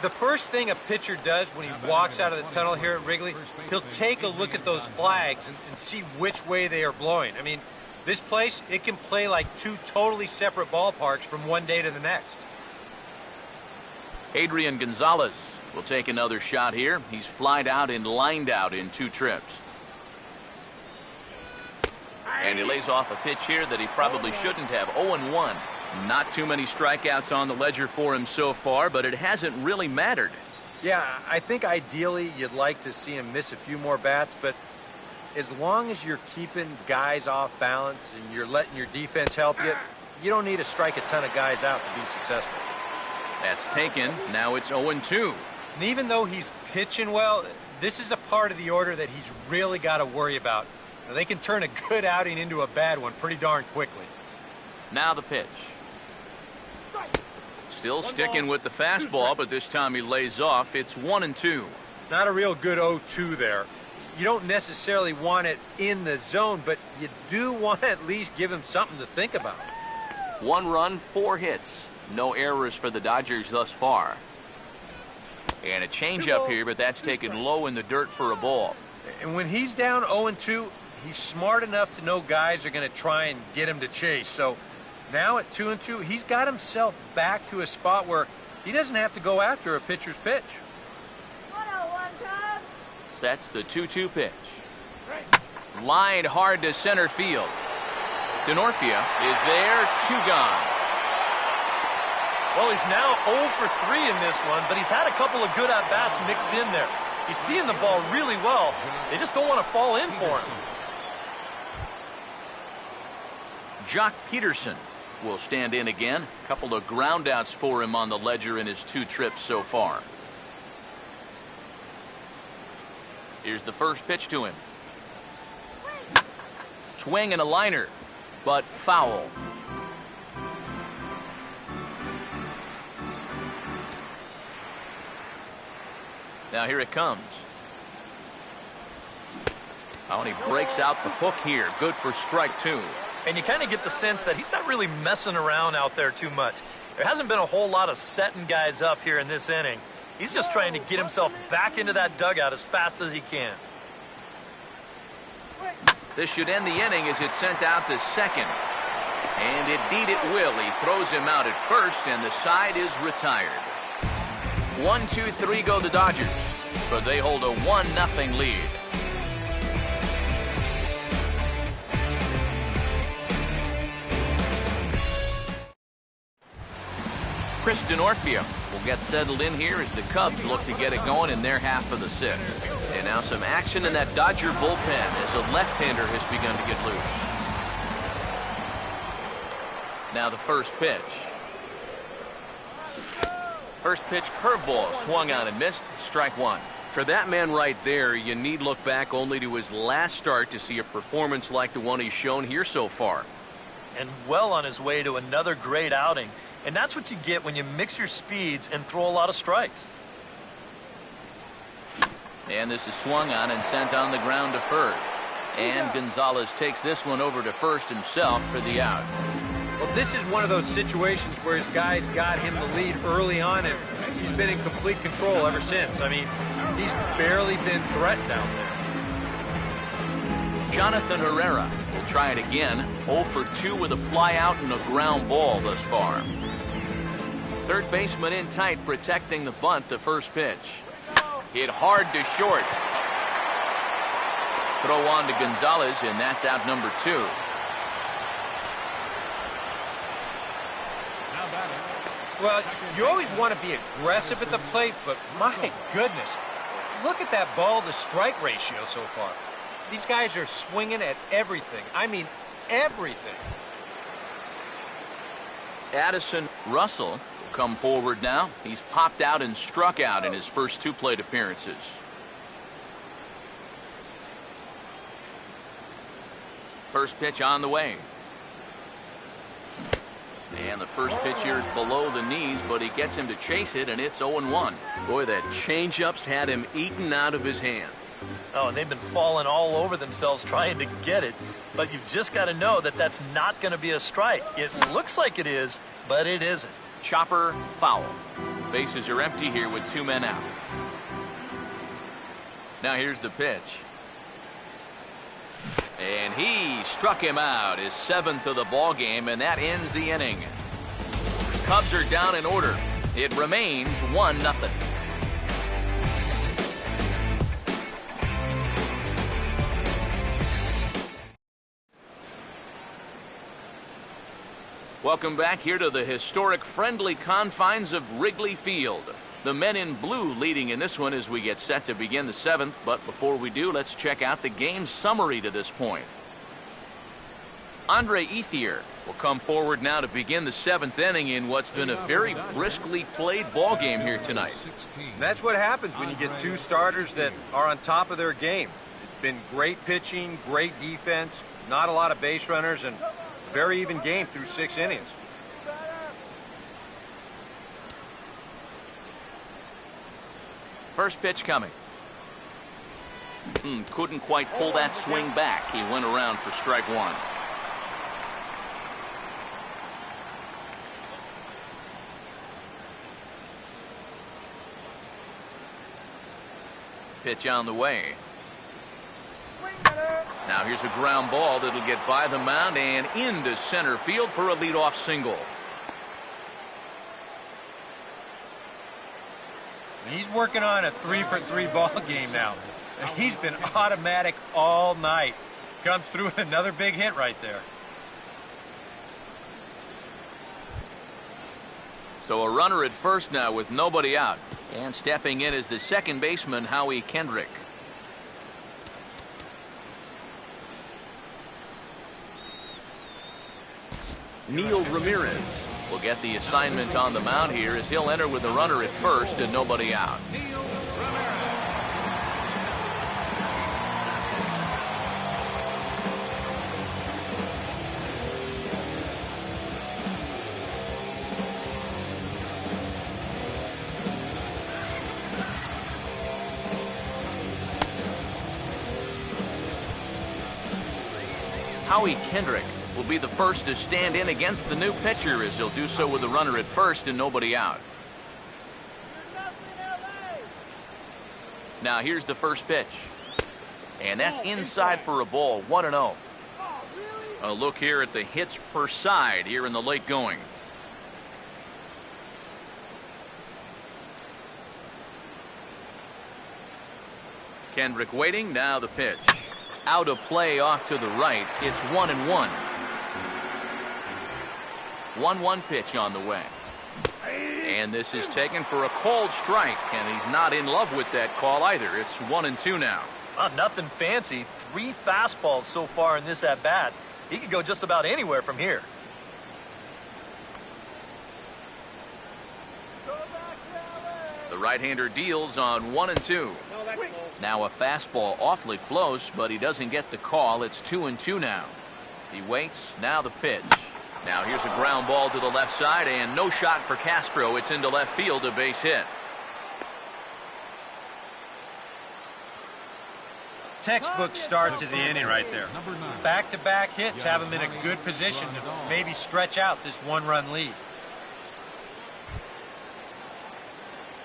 The first thing a pitcher does when he walks out of the tunnel here at Wrigley, he'll take a look at those flags and see which way they are blowing. I mean, this place, it can play like 2 totally separate ballparks from one day to the next. Adrian Gonzalez will take another shot here. He's flied out and lined out in 2 trips. And he lays off a pitch here that he probably shouldn't have. 0-1. Not too many strikeouts on the ledger for him so far, but it hasn't really mattered. Yeah, I think ideally you'd like to see him miss a few more bats, but as long as you're keeping guys off balance and you're letting your defense help you, you don't need to strike a ton of guys out to be successful. That's taken. Now it's 0-2. And even though he's pitching well, this is a part of the order that he's really got to worry about. Now, they can turn a good outing into a bad one pretty darn quickly. Now the pitch. Still sticking with the fastball, but this time he lays off. It's 1-2. Not a real good 0-2 there. You don't necessarily want it in the zone, but you do want to at least give him something to think about. 1 run, 4 hits. No errors for the Dodgers thus far. And a changeup here, but that's taken low in the dirt for a ball. And when he's down 0-2, he's smart enough to know guys are going to try and get him to chase. So now at 2-2, he's got himself back to a spot where he doesn't have to go after a pitcher's pitch. Sets the 2-2 pitch. Lined hard to center field. Denorfia is there, 2 gone. Well, he's now 0 for 3 in this one, but he's had a couple of good at-bats mixed in there. He's seeing the ball really well. They just don't want to fall in for him. Jock Peterson will stand in again. A couple of groundouts for him on the ledger in his 2 trips so far. Here's the first pitch to him. Swing and a liner, but foul. Now here it comes. Oh, and he breaks out the hook here. Good for strike 2. And you kind of get the sense that he's not really messing around out there too much. There hasn't been a whole lot of setting guys up here in this inning. He's just trying to get himself back into that dugout as fast as he can. This should end the inning as it's sent out to second. And indeed it will. He throws him out at first, and the side is retired. 1-2-3 go the Dodgers, but they hold a 1-0 lead. Chris Denorfia will get settled in here as the Cubs look to get it going in their half of the 6th. And now some action in that Dodger bullpen as a left-hander has begun to get loose. Now the first pitch. First pitch curveball swung on and missed. Strike 1. For that man right there, you need look back only to his last start to see a performance like the one he's shown here so far. And well on his way to another great outing. And that's what you get when you mix your speeds and throw a lot of strikes. And this is swung on and sent on the ground to first. And Gonzalez takes this one over to first himself for the out. Well, this is one of those situations where his guys got him the lead early on, and he's been in complete control ever since. I mean, he's barely been threatened out there. Jonathan Herrera will try it again. 0 for 2 with a fly out and a ground ball thus far. Third baseman in tight, protecting the bunt. The first pitch. Hit hard to short. Throw on to Gonzalez, and that's out number 2. Well, you always want to be aggressive at the plate, but my goodness, look at that ball to strike ratio so far. These guys are swinging at everything. I mean, everything. Addison Russell will come forward now. He's popped out and struck out in his first 2 plate appearances. First pitch on the way. And the first pitch here is below the knees, but he gets him to chase it, and it's 0-1. Boy, that changeup's had him eaten out of his hand. Oh, and they've been falling all over themselves trying to get it. But you've just got to know that that's not going to be a strike. It looks like it is, but it isn't. Chopper foul. Bases are empty here with 2 men out. Now here's the pitch. And he struck him out, his 7th of the ball game, and that ends the inning. Cubs are down in order. It remains 1-0. Welcome back here to the historic friendly confines of Wrigley Field. The men in blue leading in this one as we get set to begin the 7th. But before we do, let's check out the game summary to this point. Andre Ethier will come forward now to begin the 7th inning in what's been a very briskly played ball game here tonight. That's what happens when you get 2 starters that are on top of their game. It's been great pitching, great defense, not a lot of base runners, and very even game through 6 innings. First pitch coming. Couldn't quite pull that swing back. He went around for strike 1. Pitch on the way. Now here's a ground ball that'll get by the mound and into center field for a leadoff single. He's working on a 3-for-3 ball game now. He's been automatic all night. Comes through with another big hit right there. So a runner at first now with nobody out. And stepping in is the second baseman, Howie Kendrick. Neil Ramirez will get the assignment on the mound here as he'll enter with a runner at first and nobody out. Howie Kendrick will be the first to stand in against the new pitcher as he'll do so with a runner at first and nobody out. Now here's the first pitch. And that's inside for a ball, 1-0. A look here at the hits per side here in the late going. Kendrick waiting, now the pitch. Out of play off to the right, it's 1-1. 1-1 pitch on the way. And this is taken for a called strike, and he's not in love with that call either. It's 1-2 now. Nothing fancy. 3 fastballs so far in this at-bat. He could go just about anywhere from here. The right-hander deals on 1-2. Now a fastball awfully close, but he doesn't get the call. It's 2-2 now. He waits, now the pitch. Now here's a ground ball to the left side, and no shot for Castro. It's into left field, a base hit. Textbook start to the inning right there. Back-to-back hits have him in a good position to maybe stretch out this 1-run lead.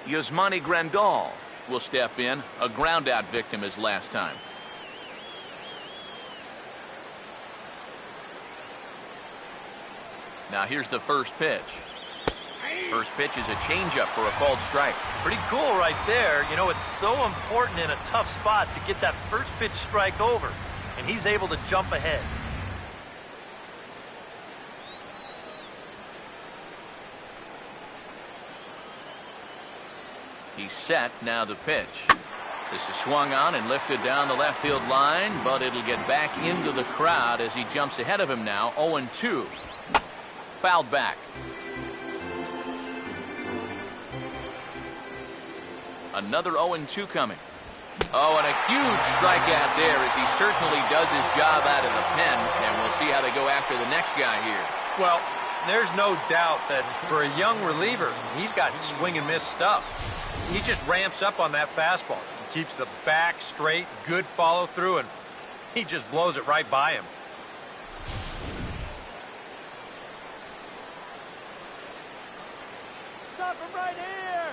Yasmani Grandal will step in, a ground-out victim as last time. Now here's the first pitch. First pitch is a changeup for a called strike. Pretty cool right there. You know, it's so important in a tough spot to get that first pitch strike over, and he's able to jump ahead. He's set, now the pitch. This is swung on and lifted down the left field line, but it'll get back into the crowd as he jumps ahead of him now, 0-2. Fouled back. Another 0-2 coming. Oh, and a huge strikeout there as he certainly does his job out of the pen, and we'll see how they go after the next guy here. Well, there's no doubt that for a young reliever, he's got swing and miss stuff. He just ramps up on that fastball. He keeps the back straight, good follow through, and he just blows it right by him. Stop him right here!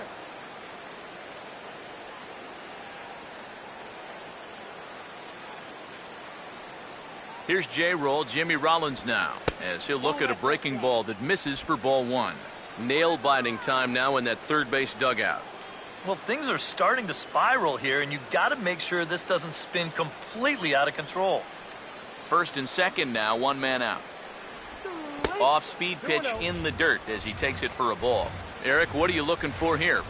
Here's J-Roll, Jimmy Rollins now, as he'll look at a breaking ball that misses for ball 1. Nail-biting time now in that third base dugout. Well, things are starting to spiral here, and you've got to make sure this doesn't spin completely out of control. First and second now, one man out. Off-speed pitch in the dirt as he takes it for a ball. Eric, what are you looking for here?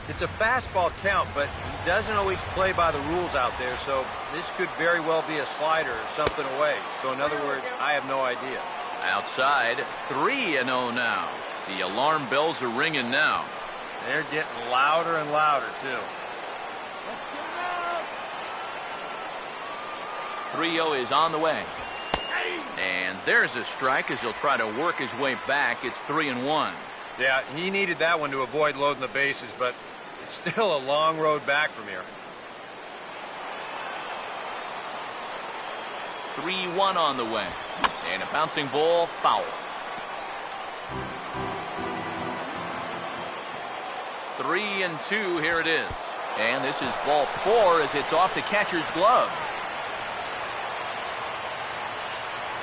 It's a fastball count, but he doesn't always play by the rules out there, so this could very well be a slider or something away. So in other words, I have no idea. Outside, 3-0 now. The alarm bells are ringing now. They're getting louder and louder, too. 3-0 is on the way. And there's a strike as he'll try to work his way back. It's 3-1. Yeah, he needed that one to avoid loading the bases, but it's still a long road back from here. 3-1 on the way. And a bouncing ball, foul. 3-2, here it is. And this is ball 4 as it's off the catcher's glove.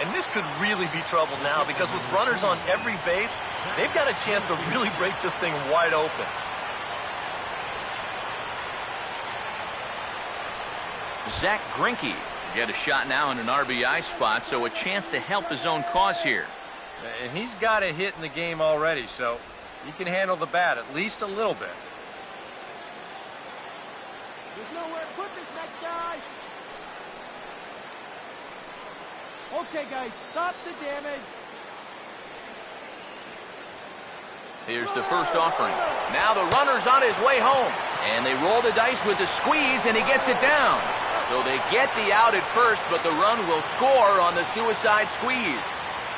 And this could really be trouble now because with runners on every base, they've got a chance to really break this thing wide open. Zach Greinke get a shot now in an RBI spot, so a chance to help his own cause here. And he's got a hit in the game already, so he can handle the bat at least a little bit. There's nowhere to put this next guy. Okay, guys, stop the damage. Here's the first offering. Now the runner's on his way home. And they roll the dice with the squeeze, and he gets it down. So they get the out at first, but the run will score on the suicide squeeze.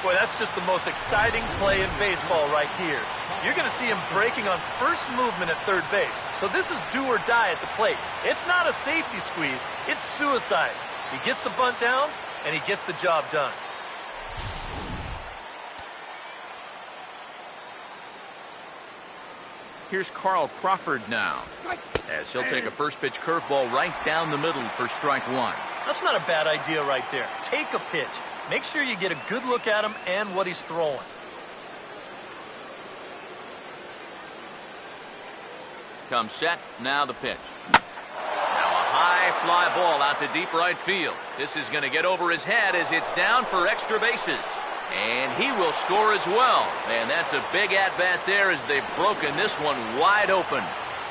Boy, that's just the most exciting play in baseball right here. You're going to see him breaking on first movement at third base. So this is do or die at the plate. It's not a safety squeeze. It's suicide. He gets the bunt down, and he gets the job done. Here's Carl Crawford now, as he'll take a first pitch curveball right down the middle for strike one. That's not a bad idea right there. Take a pitch. Make sure you get a good look at him and what he's throwing. Comes set, now the pitch. Now a high fly ball out to deep right field. This is going to get over his head as it's down for extra bases. And he will score as well. And that's a big at-bat there as they've broken this one wide open.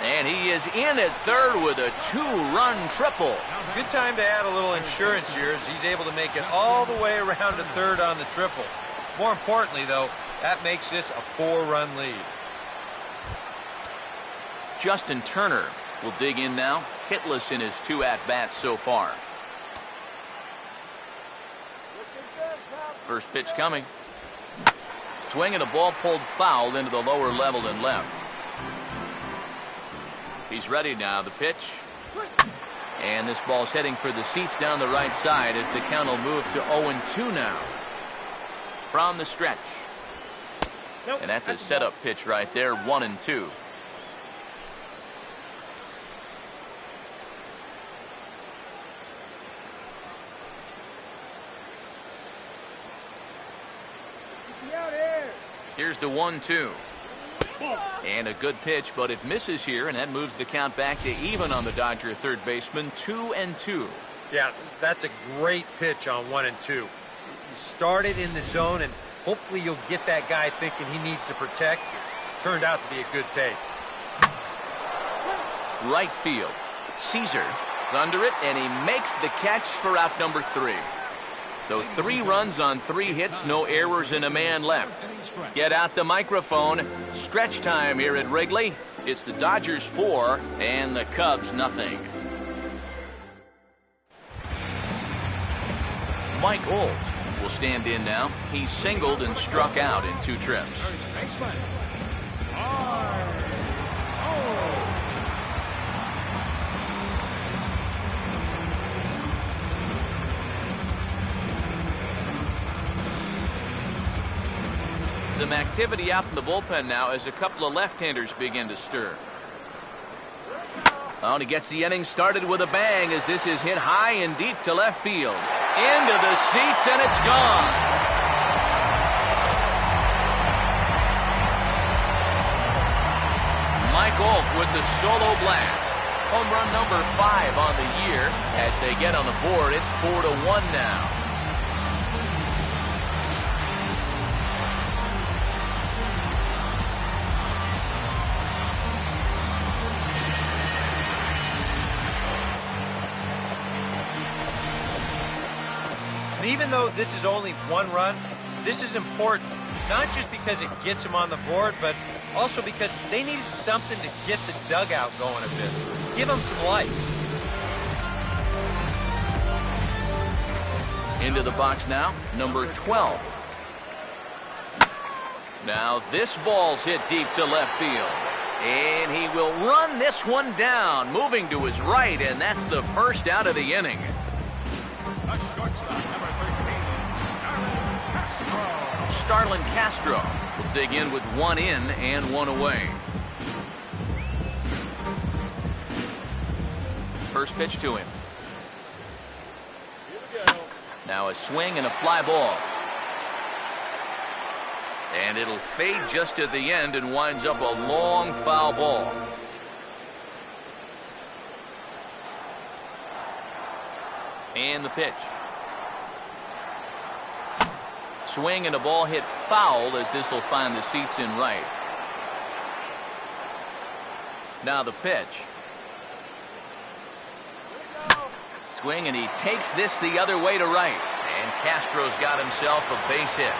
And he is in at third with a two-run triple. Good time to add a little insurance here as he's able to make it all the way around to third on the triple. More importantly, though, that makes this a 4-run lead. Justin Turner will dig in now, hitless in his two at-bats so far. First pitch coming. Swing and a ball pulled foul into the lower level and left. He's ready now, the pitch. And this ball's heading for the seats down the right side as the count will move to 0-2 now. From the stretch. And that's a setup pitch right there, 1-2. Here's the 1-2. And a good pitch, but it misses here, and that moves the count back to even on the Dodger third baseman, 2-2. Yeah, that's a great pitch on 1-2. You start it in the zone, and hopefully you'll get that guy thinking he needs to protect. It turned out to be a good take. Right field. Caesar is under it, and he makes the catch for out number 3. So 3 runs on 3 hits, no errors, and a man left. Get out the microphone. Stretch time here at Wrigley. It's the Dodgers 4 and the Cubs nothing. Mike Olt will stand in now. He singled and struck out in 2 trips. Some activity out in the bullpen now as a couple of left-handers begin to stir. Oh, and he gets the inning started with a bang as this is hit high and deep to left field. Into the seats, and it's gone. Mike Olt with the solo blast. Home run number 5 on the year. As they get on the board, it's 4-1 now. Even though this is only 1 run, this is important. Not just because it gets them on the board, but also because they needed something to get the dugout going a bit. Give them some life. Into the box now, number 12. Now this ball's hit deep to left field. And he will run this one down, moving to his right, and that's the first out of the inning. A shortstop, number 13, Starlin Castro will dig in with 1 in and 1 away. First pitch to him. Now a swing and a fly ball. And it'll fade just at the end and winds up a long foul ball. And the pitch. Swing and a ball hit foul as this will find the seats in right. Now the pitch. Swing and he takes this the other way to right. And Castro's got himself a base hit.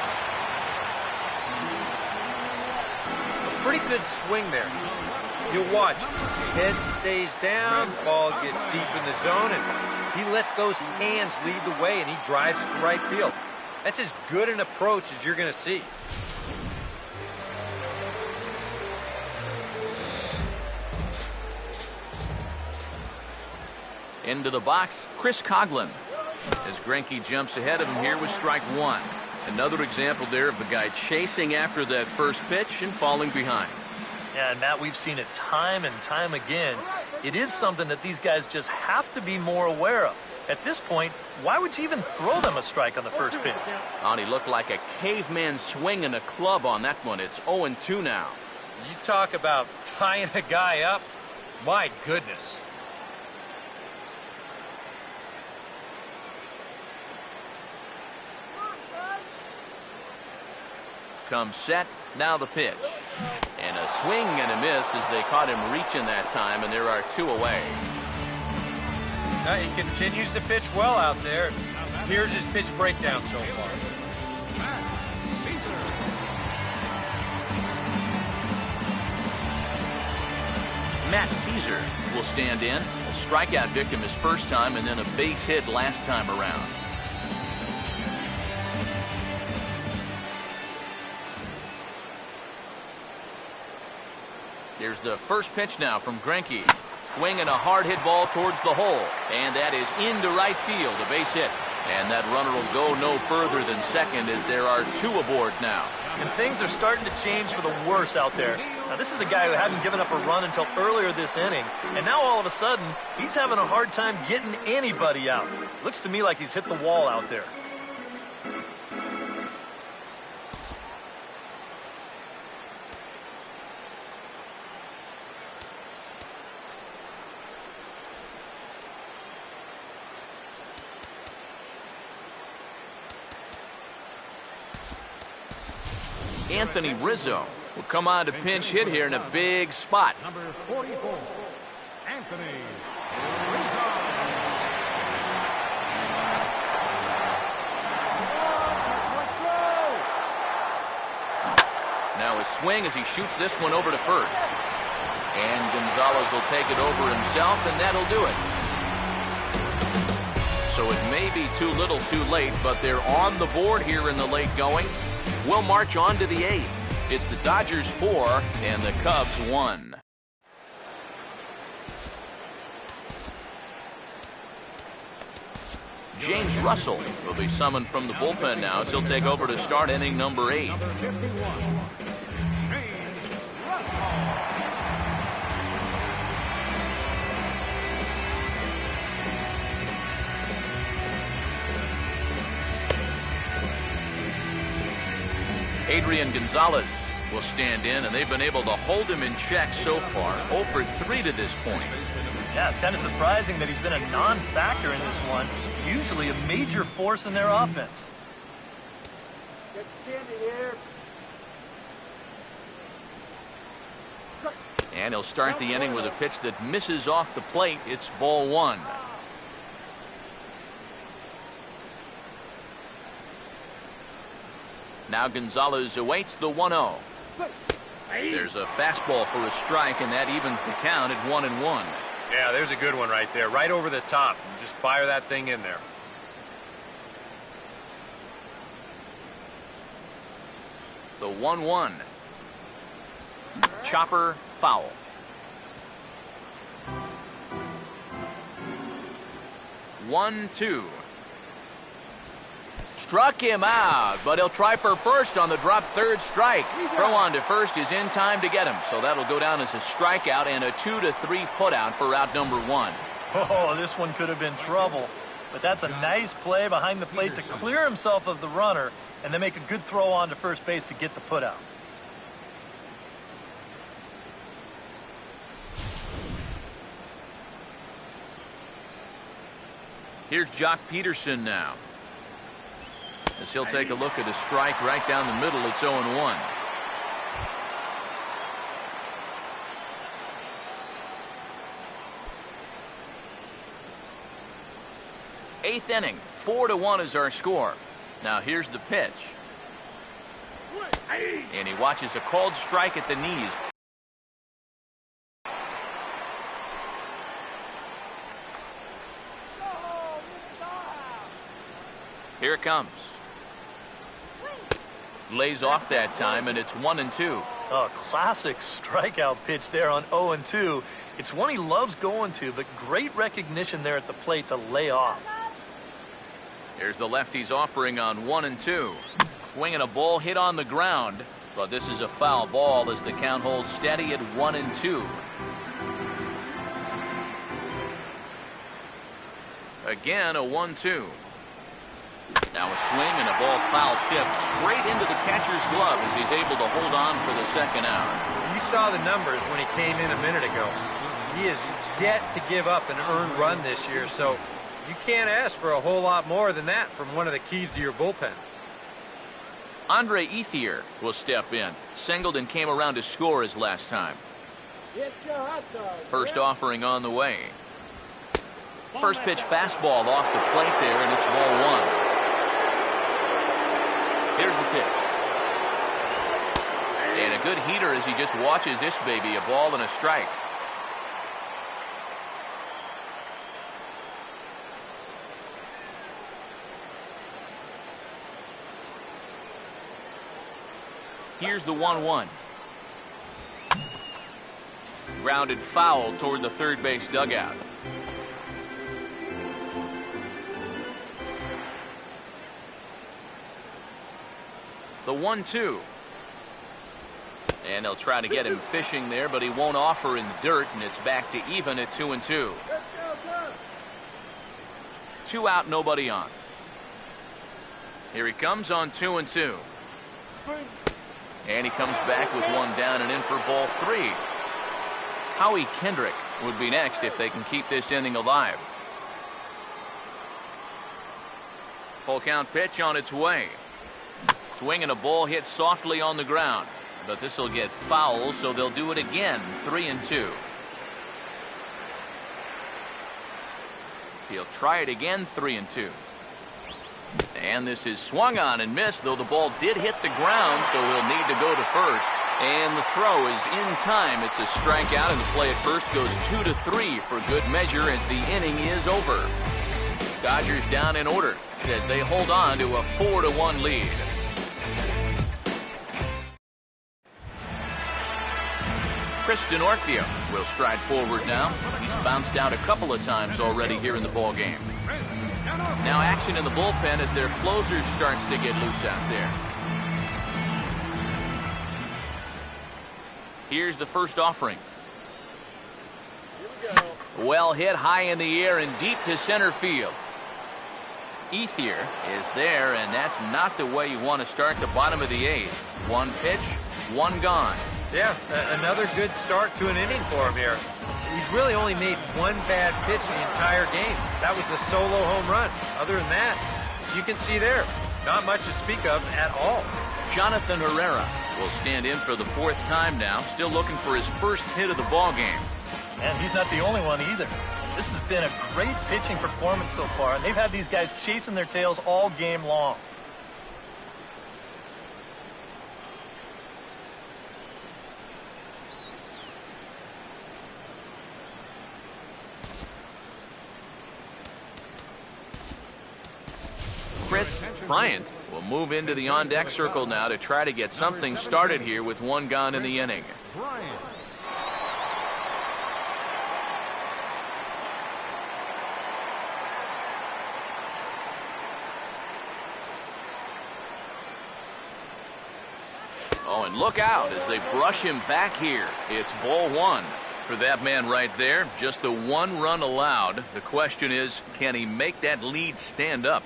A pretty good swing there. You'll watch. Head stays down, ball gets deep in the zone, and he lets those hands lead the way, and he drives it to right field. That's as good an approach as you're going to see. Into the box, Chris Coghlan. As Greinke jumps ahead of him here with strike one. Another example there of the guy chasing after that first pitch and falling behind. Yeah, and Matt, we've seen it time and time again. It is something that these guys just have to be more aware of. At this point, why would you even throw them a strike on the first pitch? Oh, he looked like a caveman swinging a club on that one. It's 0-2 now. You talk about tying a guy up. My goodness. Comes set, now the pitch. And a swing and a miss as they caught him reaching that time, and there are two away. He continues to pitch well out there. Here's his pitch breakdown so far. Matt Caesar will stand in. A strikeout victim his first time and then a base hit last time around. Here's the first pitch now from Greinke. Swinging a hard hit ball towards the hole. And that is into right field, a base hit. And that runner will go no further than second as there are two aboard now. And things are starting to change for the worse out there. Now, this is a guy who hadn't given up a run until earlier this inning. And now all of a sudden, he's having a hard time getting anybody out. Looks to me like he's hit the wall out there. Anthony Rizzo will come on to pinch hit here in a big spot. Number 44, Anthony Rizzo. Now a swing as he shoots this one over to first. And Gonzalez will take it over himself, and that'll do it. So it may be too little too late, but they're on the board here in the late going. We'll march on to the eighth. It's the Dodgers 4 and the Cubs 1. James Russell will be summoned from the bullpen now as he'll take over to start inning number 8. Number 51, James Russell. Adrian Gonzalez will stand in, and they've been able to hold him in check so far. 0 for 3 to this point. Yeah, it's kind of surprising that he's been a non-factor in this one. Usually a major force in their offense. And he'll start the inning with a pitch that misses off the plate. It's ball 1. Now Gonzalez awaits the 1-0. There's a fastball for a strike, and that evens the count at 1-1. Yeah, there's a good one right there, right over the top. Just fire that thing in there. The 1-1. Chopper foul. One, two. Struck him out, but he'll try for first on the drop third strike. Throw on to first is in time to get him, so that'll go down as a strikeout and a 2-3 putout for out number 1. Oh, this one could have been trouble. But that's a nice play behind the plate to clear himself of the runner and then make a good throw on to first base to get the putout. Here's Jock Peterson now. As he'll take a look at a strike right down the middle. It's 0-1. Eighth inning, 4-1 is our score. Now here's the pitch. And he watches a called strike at the knees. Here it comes. Lays off that time, and it's 1-2. Oh, classic strikeout pitch there on 0-2. It's one he loves going to, but great recognition there at the plate to lay off. Here's the lefty's offering on 1-2. Swinging a ball hit on the ground, but this is a foul ball as the count holds steady at 1-2. Again, a 1-2. Now a swing and a ball foul tipped straight into the catcher's glove as he's able to hold on for the second out. You saw the numbers when he came in a minute ago. He has yet to give up an earned run this year, so you can't ask for a whole lot more than that from one of the keys to your bullpen. Andre Ethier will step in. Singled and came around to score his last time. First offering on the way. First pitch fastball off the plate there, and it's ball one. Here's the pitch. And a good heater as he just watches this baby, a ball and a strike. Here's the 1-1. Grounded foul toward the third base dugout. The 1-2. And they'll try to get him fishing there, but he won't offer in the dirt, and it's back to even at 2-2. 2 out, nobody on. Here he comes on 2-2. And he comes back with one down and in for ball 3. Howie Kendrick would be next if they can keep this inning alive. Full count pitch on its way. Swing and a ball hit softly on the ground. But this will get foul, so they'll do it again. 3-2. He'll try it again. 3-2. And this is swung on and missed, though the ball did hit the ground, so he'll need to go to first. And the throw is in time. It's a strikeout, and the play at first goes 2-3 for good measure as the inning is over. Dodgers down in order as they hold on to a 4-1 lead. Chris Denorfio will stride forward now. He's bounced out a couple of times already here in the ball game. Now action in the bullpen as their closer starts to get loose out there. Here's the first offering. Well hit high in the air and deep to center field. Ethier is there, and that's not the way you want to start the bottom of the 8th. One pitch, one gone. Yeah, another good start to an inning for him here. He's really only made one bad pitch the entire game. That was the solo home run. Other than that, you can see there, not much to speak of at all. Jonathan Herrera will stand in for the 4th time now, still looking for his first hit of the ball game. And he's not the only one either. This has been a great pitching performance so far, and they've had these guys chasing their tails all game long. Chris Bryant will move into the on-deck circle now to try to get something started here with one gone in the inning. Oh, and look out as they brush him back here. It's ball 1. For that man right there, just the 1 run allowed. The question is, can he make that lead stand up?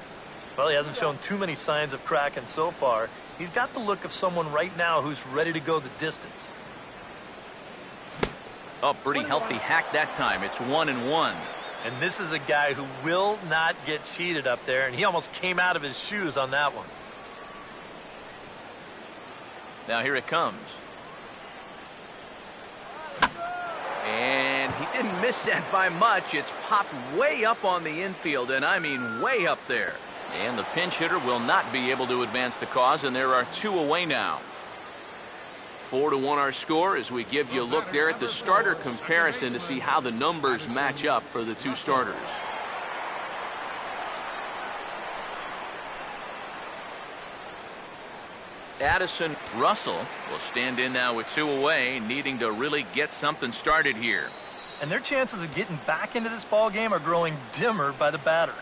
Well, he hasn't shown too many signs of cracking so far. He's got the look of someone right now who's ready to go the distance. Oh, pretty healthy hack that time. It's 1-1. And this is a guy who will not get cheated up there, and he almost came out of his shoes on that one. Now here it comes. And he didn't miss that by much. It's popped way up on the infield, and I mean way up there. And the pinch hitter will not be able to advance the cause, and there are 2 away now. 4-1 our score as we give you a look there at the starter comparison to see how the numbers match up for the 2 starters. Addison Russell will stand in now with 2 away, needing to really get something started here. And their chances of getting back into this ball game are growing dimmer by the batter.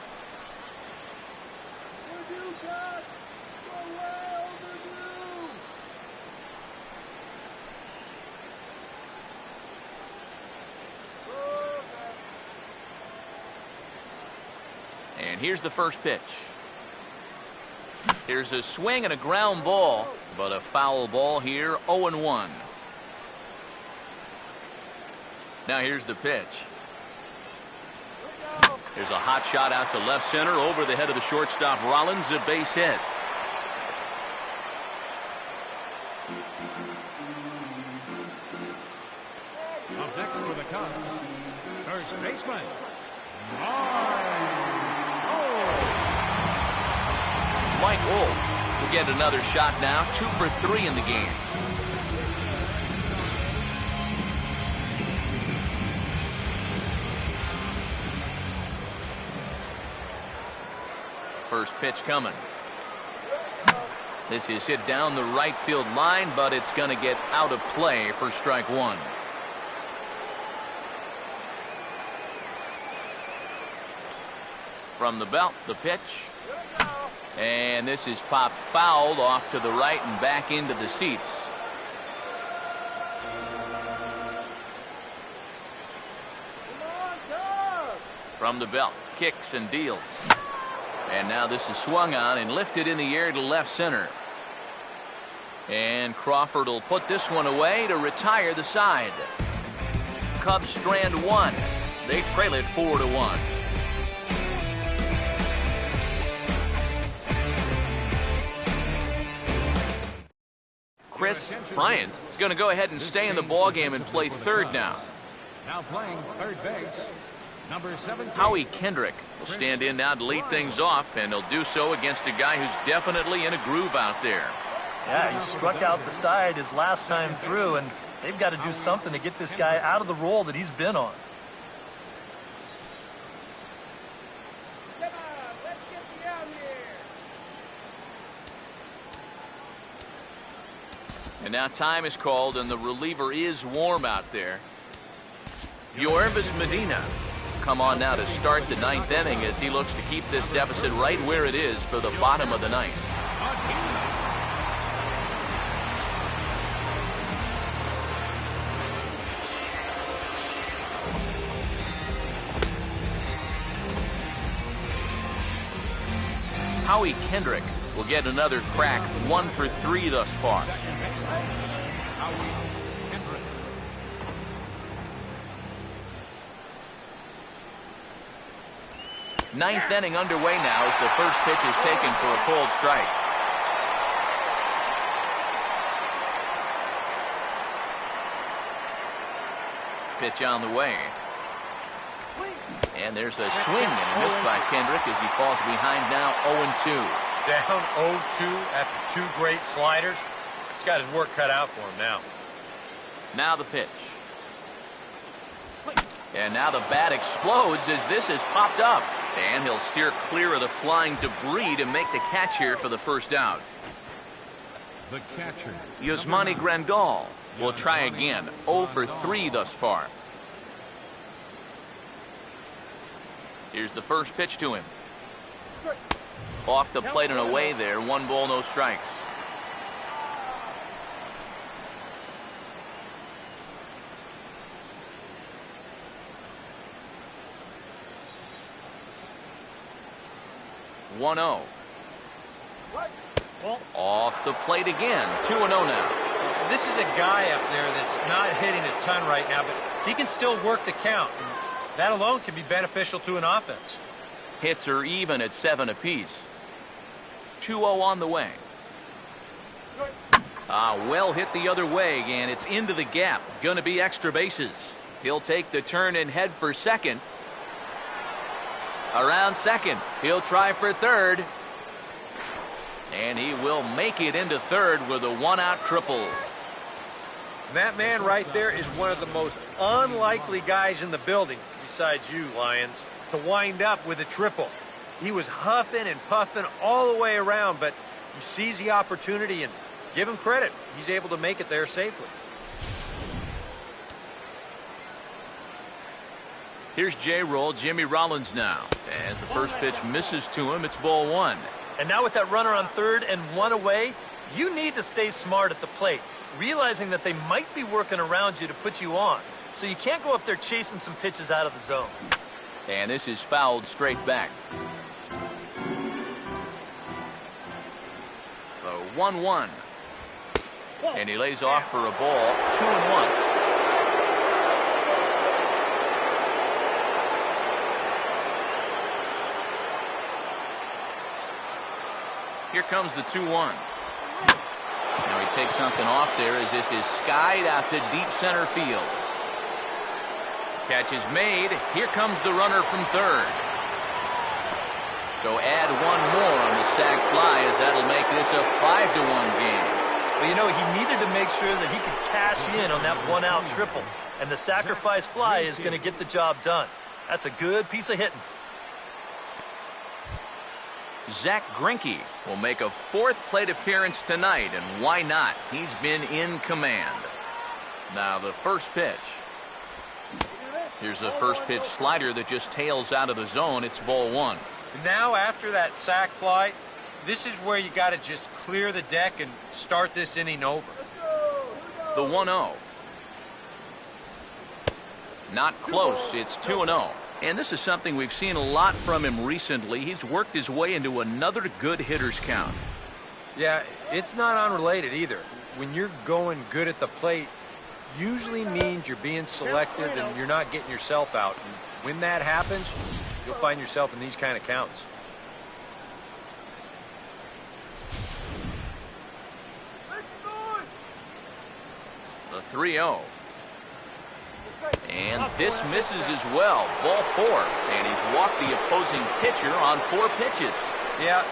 And here's the first pitch. Here's a swing and a ground ball, but a foul ball here, 0-1. Now here's the pitch. There's a hot shot out to left center over the head of the shortstop Rollins, a base hit. Up next for the Cubs, first baseman, Mike Olt will get another shot now, 2 for 3 in the game. First pitch coming. This is hit down the right field line, but it's going to get out of play for strike 1. From the belt, the pitch. And this is popped fouled off to the right and back into the seats. From the belt, kicks and deals. And now this is swung on and lifted in the air to left center. And Crawford will put this one away to retire the side. Cubs strand 1. They trail it 4-1. Chris Bryant is going to go ahead and stay in the ballgame and play third now. now playing third base, number 17. Howie Kendrick will stand in now to lead things off, and he'll do so against a guy who's definitely in a groove out there. Yeah, he struck out the side his last time through, and they've got to do something to get this guy out of the role that he's been on. And now time is called, and the reliever is warm out there. Yorvis Medina come on now to start the ninth inning as he looks to keep this deficit right where it is for the bottom of the ninth. Howie Kendrick will get another crack, 1 for 3 thus far. Ninth inning underway now as the first pitch is taken for a called strike. Pitch on the way. And there's a swing and a miss by Kendrick as he falls behind now 0-2. Down 0-2 after 2 great sliders. He's got his work cut out for him now. Now the pitch. And now the bat explodes as this has popped up. And he'll steer clear of the flying debris to make the catch here for the first out. The catcher, Yasmani Grandal will try again. 0 for 3 thus far. Here's the first pitch to him. Off the plate and away there. 1 ball, no strikes. One-0. Off the plate again. 2-0 now. This is a guy up there that's not hitting a ton right now, but he can still work the count. That alone can be beneficial to an offense. Hits are even at 7 apiece. 2-0 on the way. Well hit the other way, and it's into the gap. Gonna be extra bases. He'll take the turn and head for second. Around second. He'll try for third. And he will make it into third with a one-out triple. That man right there is one of the most unlikely guys in the building, besides you, Lions, to wind up with a triple. He was huffing and puffing all the way around, but he sees the opportunity, and give him credit. He's able to make it there safely. Here's J-Roll, Jimmy Rollins now. As the first pitch misses to him, it's ball one. And now with that runner on third and one away, you need to stay smart at the plate, realizing that they might be working around you to put you on. So you can't go up there chasing some pitches out of the zone. And this is fouled straight back. The 1-1. And he lays off for a ball, 2-1. Here comes the 2-1. Now he takes something off there as this is skied out to deep center field. Catch is made. Here comes the runner from third. So add one more on the sac fly as that'll make this a 5-1 game. Well, you know, he needed to make sure that he could cash in on that one-out triple. And the sacrifice fly is going to get the job done. That's a good piece of hitting. Zach Greinke will make a fourth plate appearance tonight, and why not? He's been in command. Now the first pitch. Here's a first pitch slider that just tails out of the zone. It's ball one. Now after that sac fly, this is where you got to just clear the deck and start this inning over. The 1-0. Not close. It's 2-0. And this is something we've seen a lot from him recently. He's worked his way into another good hitter's count. Yeah, it's not unrelated either. When you're going good at the plate, usually means you're being selective and you're not getting yourself out. And when that happens, you'll find yourself in these kind of counts. The 3-0. And this misses as well. Ball four. And he's walked the opposing pitcher on 4 pitches. Yeah,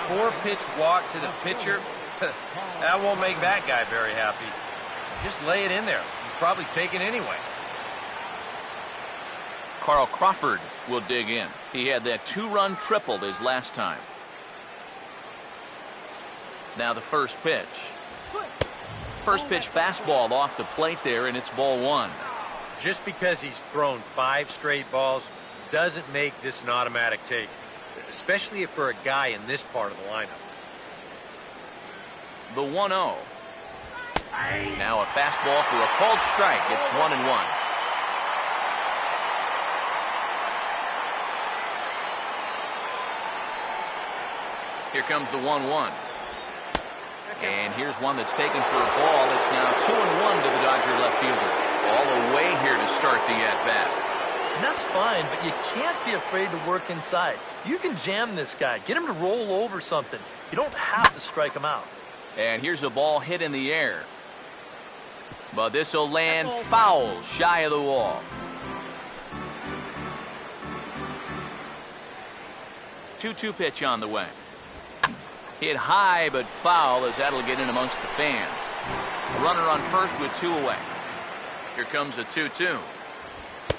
4-pitch walk to the pitcher. That won't make that guy very happy. Just lay it in there. He's probably taken anyway. Carl Crawford will dig in. He had that 2-run triple his last time. Now the first pitch. First pitch fastball off the plate there, and it's ball one. Just because he's thrown 5 straight balls doesn't make this an automatic take, especially if for a guy in this part of the lineup. The 1-0. Now a fastball for a called strike. It's 1-1. Here comes the 1-1. And here's one that's taken for a ball. It's now 2-1 to the Dodger left fielder. All the way here to start the at-bat. And that's fine, but you can't be afraid to work inside. You can jam this guy. Get him to roll over something. You don't have to strike him out. And here's a ball hit in the air. But this will land foul shy of the wall. 2-2 pitch on the way. Hit high but foul as that'll get in amongst the fans. A runner on first with 2 away. Here comes a 2-2.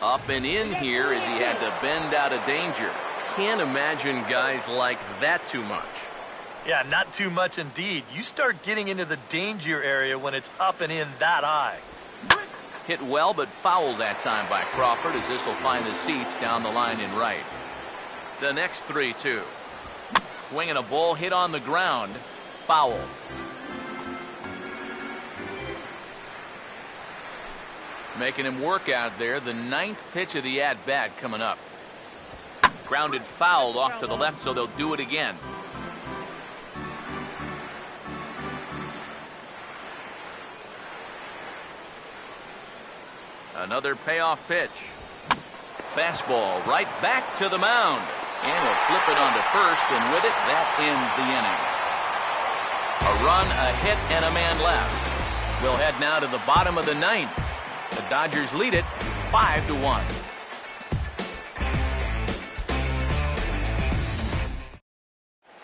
Up and in here as he had to bend out of danger. Can't imagine guys like that too much. Yeah, not too much indeed. You start getting into the danger area when it's up and in that high. Hit well but fouled that time by Crawford as this will find the seats down the line in right. The next 3-2. Swinging a ball hit on the ground. Foul. Making him work out there. The 9th pitch of the at-bat coming up. Grounded foul off to the left, so they'll do it again. Another payoff pitch. fastball right back to the mound. And he'll flip it onto first, and with it, that ends the inning. A run, a hit, and a man left. We'll head now to the bottom of the ninth. The Dodgers lead it 5-1.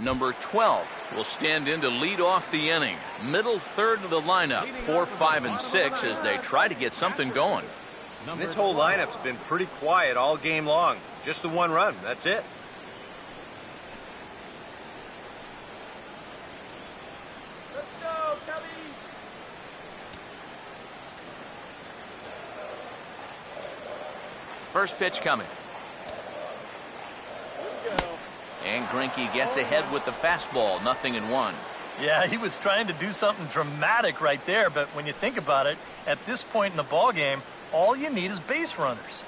Number 12 will stand in to lead off the inning. Middle third of the lineup, 4, 5, and 6 as they try to get something going. This whole lineup's been pretty quiet all game long. Just the one run, that's it. Let's go, Cubby! First pitch coming. And Greinke gets ahead with the fastball, 0-1. Yeah, he was trying to do something dramatic right there, but when you think about it, at this point in the ball game, all you need is base runners.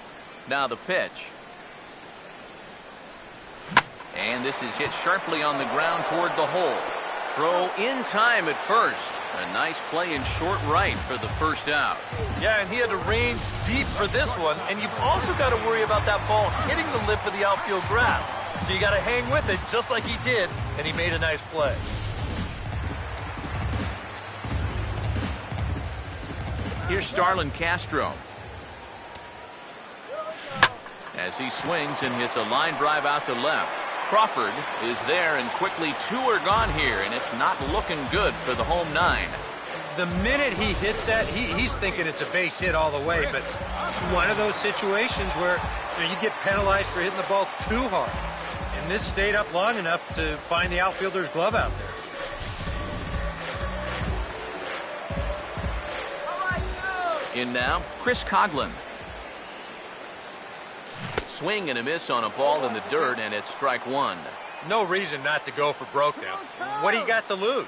Now the pitch. And this is hit sharply on the ground toward the hole. Throw in time at first. A nice play in short right for the first out. Yeah, and he had to range deep for this one, and you've also got to worry about that ball hitting the lip of the outfield grass. So you got to hang with it just like he did, and he made a nice play. Here's Starlin Castro. As he swings and hits a line drive out to left. Crawford is there, and quickly 2 are gone here, and it's not looking good for the home 9. The minute he hits that, he's thinking it's a base hit all the way, but it's one of those situations where you get penalized for hitting the ball too hard. And this stayed up long enough to find the outfielder's glove out there. In now, Chris Coghlan. Swing and a miss on a ball in the dirt, and it's strike 1. No reason not to go for broke now. What do you got to lose?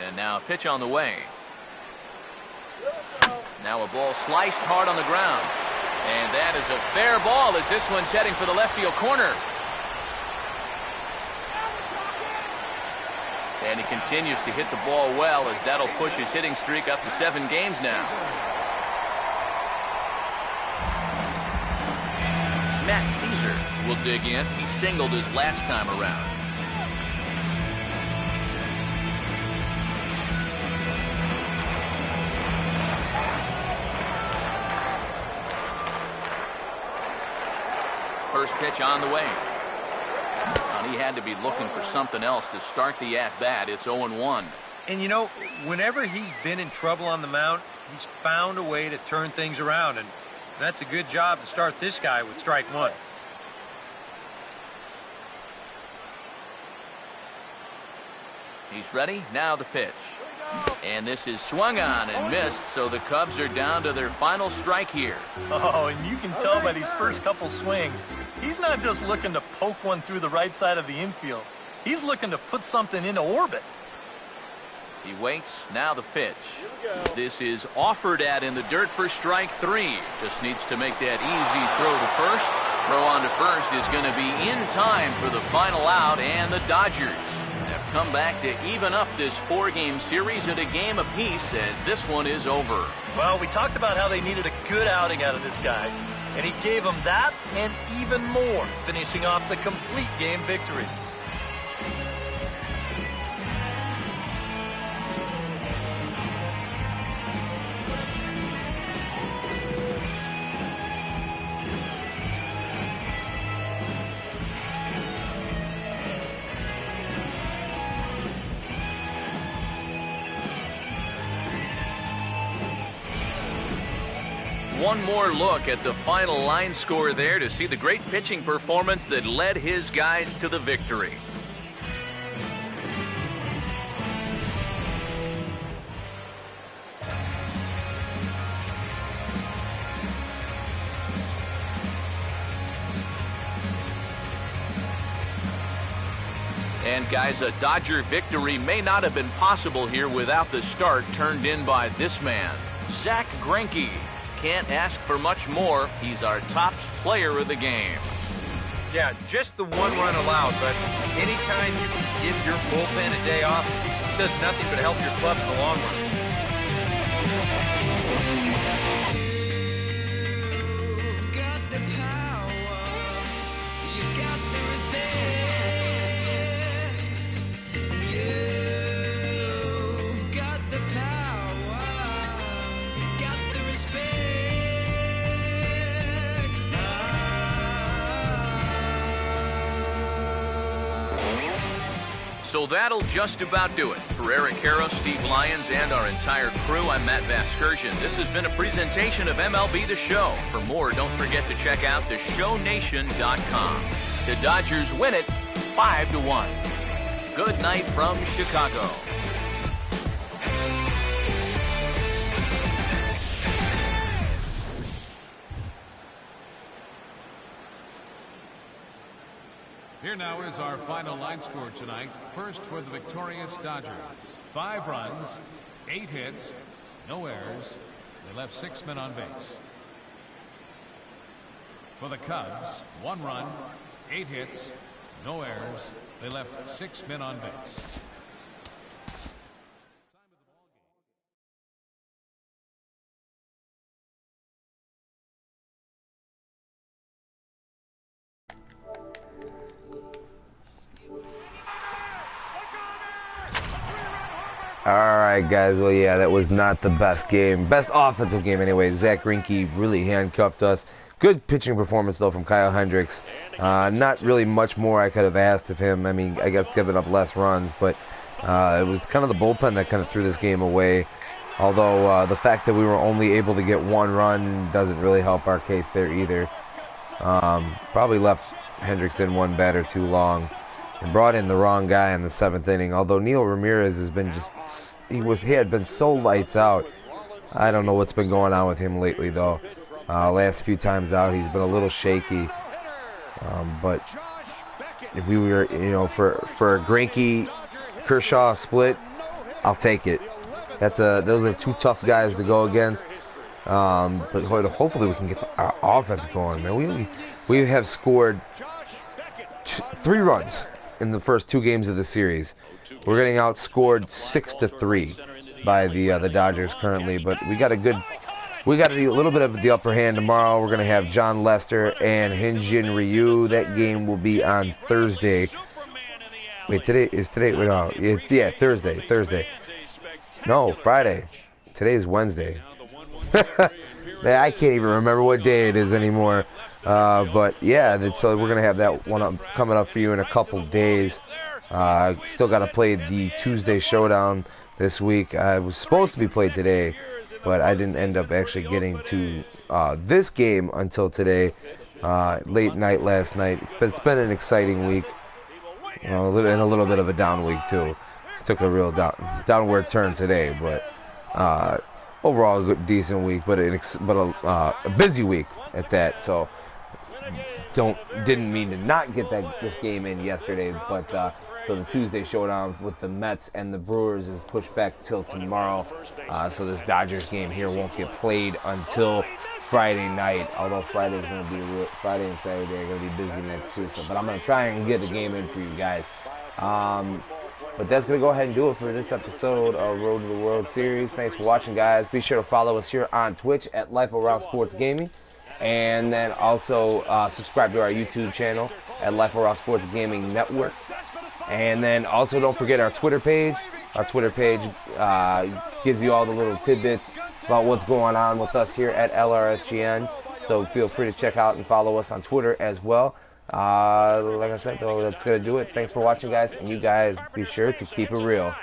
And now a pitch on the way. Now a ball sliced hard on the ground. And that is a fair ball as this one's heading for the left field corner. And he continues to hit the ball well as that'll push his hitting streak up to 7 games now. Matt Caesar will dig in. He singled his last time around. First pitch on the way. And he had to be looking for something else to start the at-bat. It's 0-1. And you know, whenever he's been in trouble on the mound, he's found a way to turn things around, and that's a good job to start this guy with strike 1. He's ready. Now the pitch. And this is swung on and missed, so the Cubs are down to their final strike here. Oh, and you can tell by these first couple swings, he's not just looking to poke one through the right side of the infield. He's looking to put something into orbit. He waits. Now the pitch. This is offered at in the dirt for strike 3. Just needs to make that easy throw to first. Throw on to first is going to be in time for the final out, and the Dodgers have come back to even up this 4-game series at a game apiece as this one is over. Well, we talked about how they needed a good outing out of this guy, and he gave them that and even more, finishing off the complete game victory. One more look at the final line score there to see the great pitching performance that led his guys to the victory. And guys, a Dodger victory may not have been possible here without the start turned in by this man, Zack Greinke. Can't ask for much more. He's our top player of the game. Yeah, just the 1 run allowed, but anytime you can give your bullpen a day off, it does nothing but help your club in the long run. So that'll just about do it. For Eric Harrow, Steve Lyons, and our entire crew, I'm Matt Vasgersian. This has been a presentation of MLB The Show. For more, don't forget to check out theshownation.com. The Dodgers win it 5-1. Good night from Chicago. Here now is our final line score tonight. First for the victorious Dodgers. 5 runs, 8 hits, no errors. They left 6 men on base. For the Cubs, 1 run, 8 hits, no errors. They left 6 men on base. Alright guys, well yeah, that was not the best game. Best offensive game anyway. Zach Greinke really handcuffed us. Good pitching performance though from Kyle Hendricks. Not really much more I could have asked of him. I mean, I guess giving up less runs, but it was kind of the bullpen that kind of threw this game away. Although the fact that we were only able to get 1 run doesn't really help our case there either. Probably left Hendricks in 1 batter too long. And brought in the wrong guy in the 7th inning. Although Neil Ramirez has been he had been so lights out. I don't know what's been going on with him lately though. Last few times out he's been a little shaky. But if we were, for a Greinke Kershaw split, I'll take it. Those are 2 tough guys to go against. But hopefully we can get our offense going, man. We have scored 3 runs in the first 2 games of the series. We're getting outscored 6-3 by the Dodgers currently, but we got a little bit of the upper hand tomorrow. We're gonna have John Lester and Hyun-Jin Ryu. That game will be on Thursday. Wait, Thursday. No, Friday. Today's Wednesday. Man, I can't even remember what day it is anymore. But yeah, so we're gonna have that one coming up for you in a couple days. Still got to play the Tuesday Showdown this week. I was supposed to be played today, but I didn't end up actually getting to this game until today, late night last night. But it's been an exciting week, and a little bit of a down week too. Took a real downward turn today, but overall a good, decent week, but a busy week at that. So didn't mean to not get this game in yesterday, but so the Tuesday Showdown with the Mets and the Brewers is pushed back till tomorrow. So this Dodgers game here won't get played until Friday night. Although Friday and Saturday are going to be busy next week. But I'm going to try and get the game in for you guys. But that's going to go ahead and do it for this episode of Road to the World Series. Thanks for watching, guys. Be sure to follow us here on Twitch at Life Around Sports Gaming. And then also subscribe to our YouTube channel at Life Around Sports Gaming Network. And then also don't forget our Twitter page. Our Twitter page gives you all the little tidbits about what's going on with us here at LRSGN. So feel free to check out and follow us on Twitter as well. Like I said, though, that's going to do it. Thanks for watching, guys. And you guys be sure to keep it real.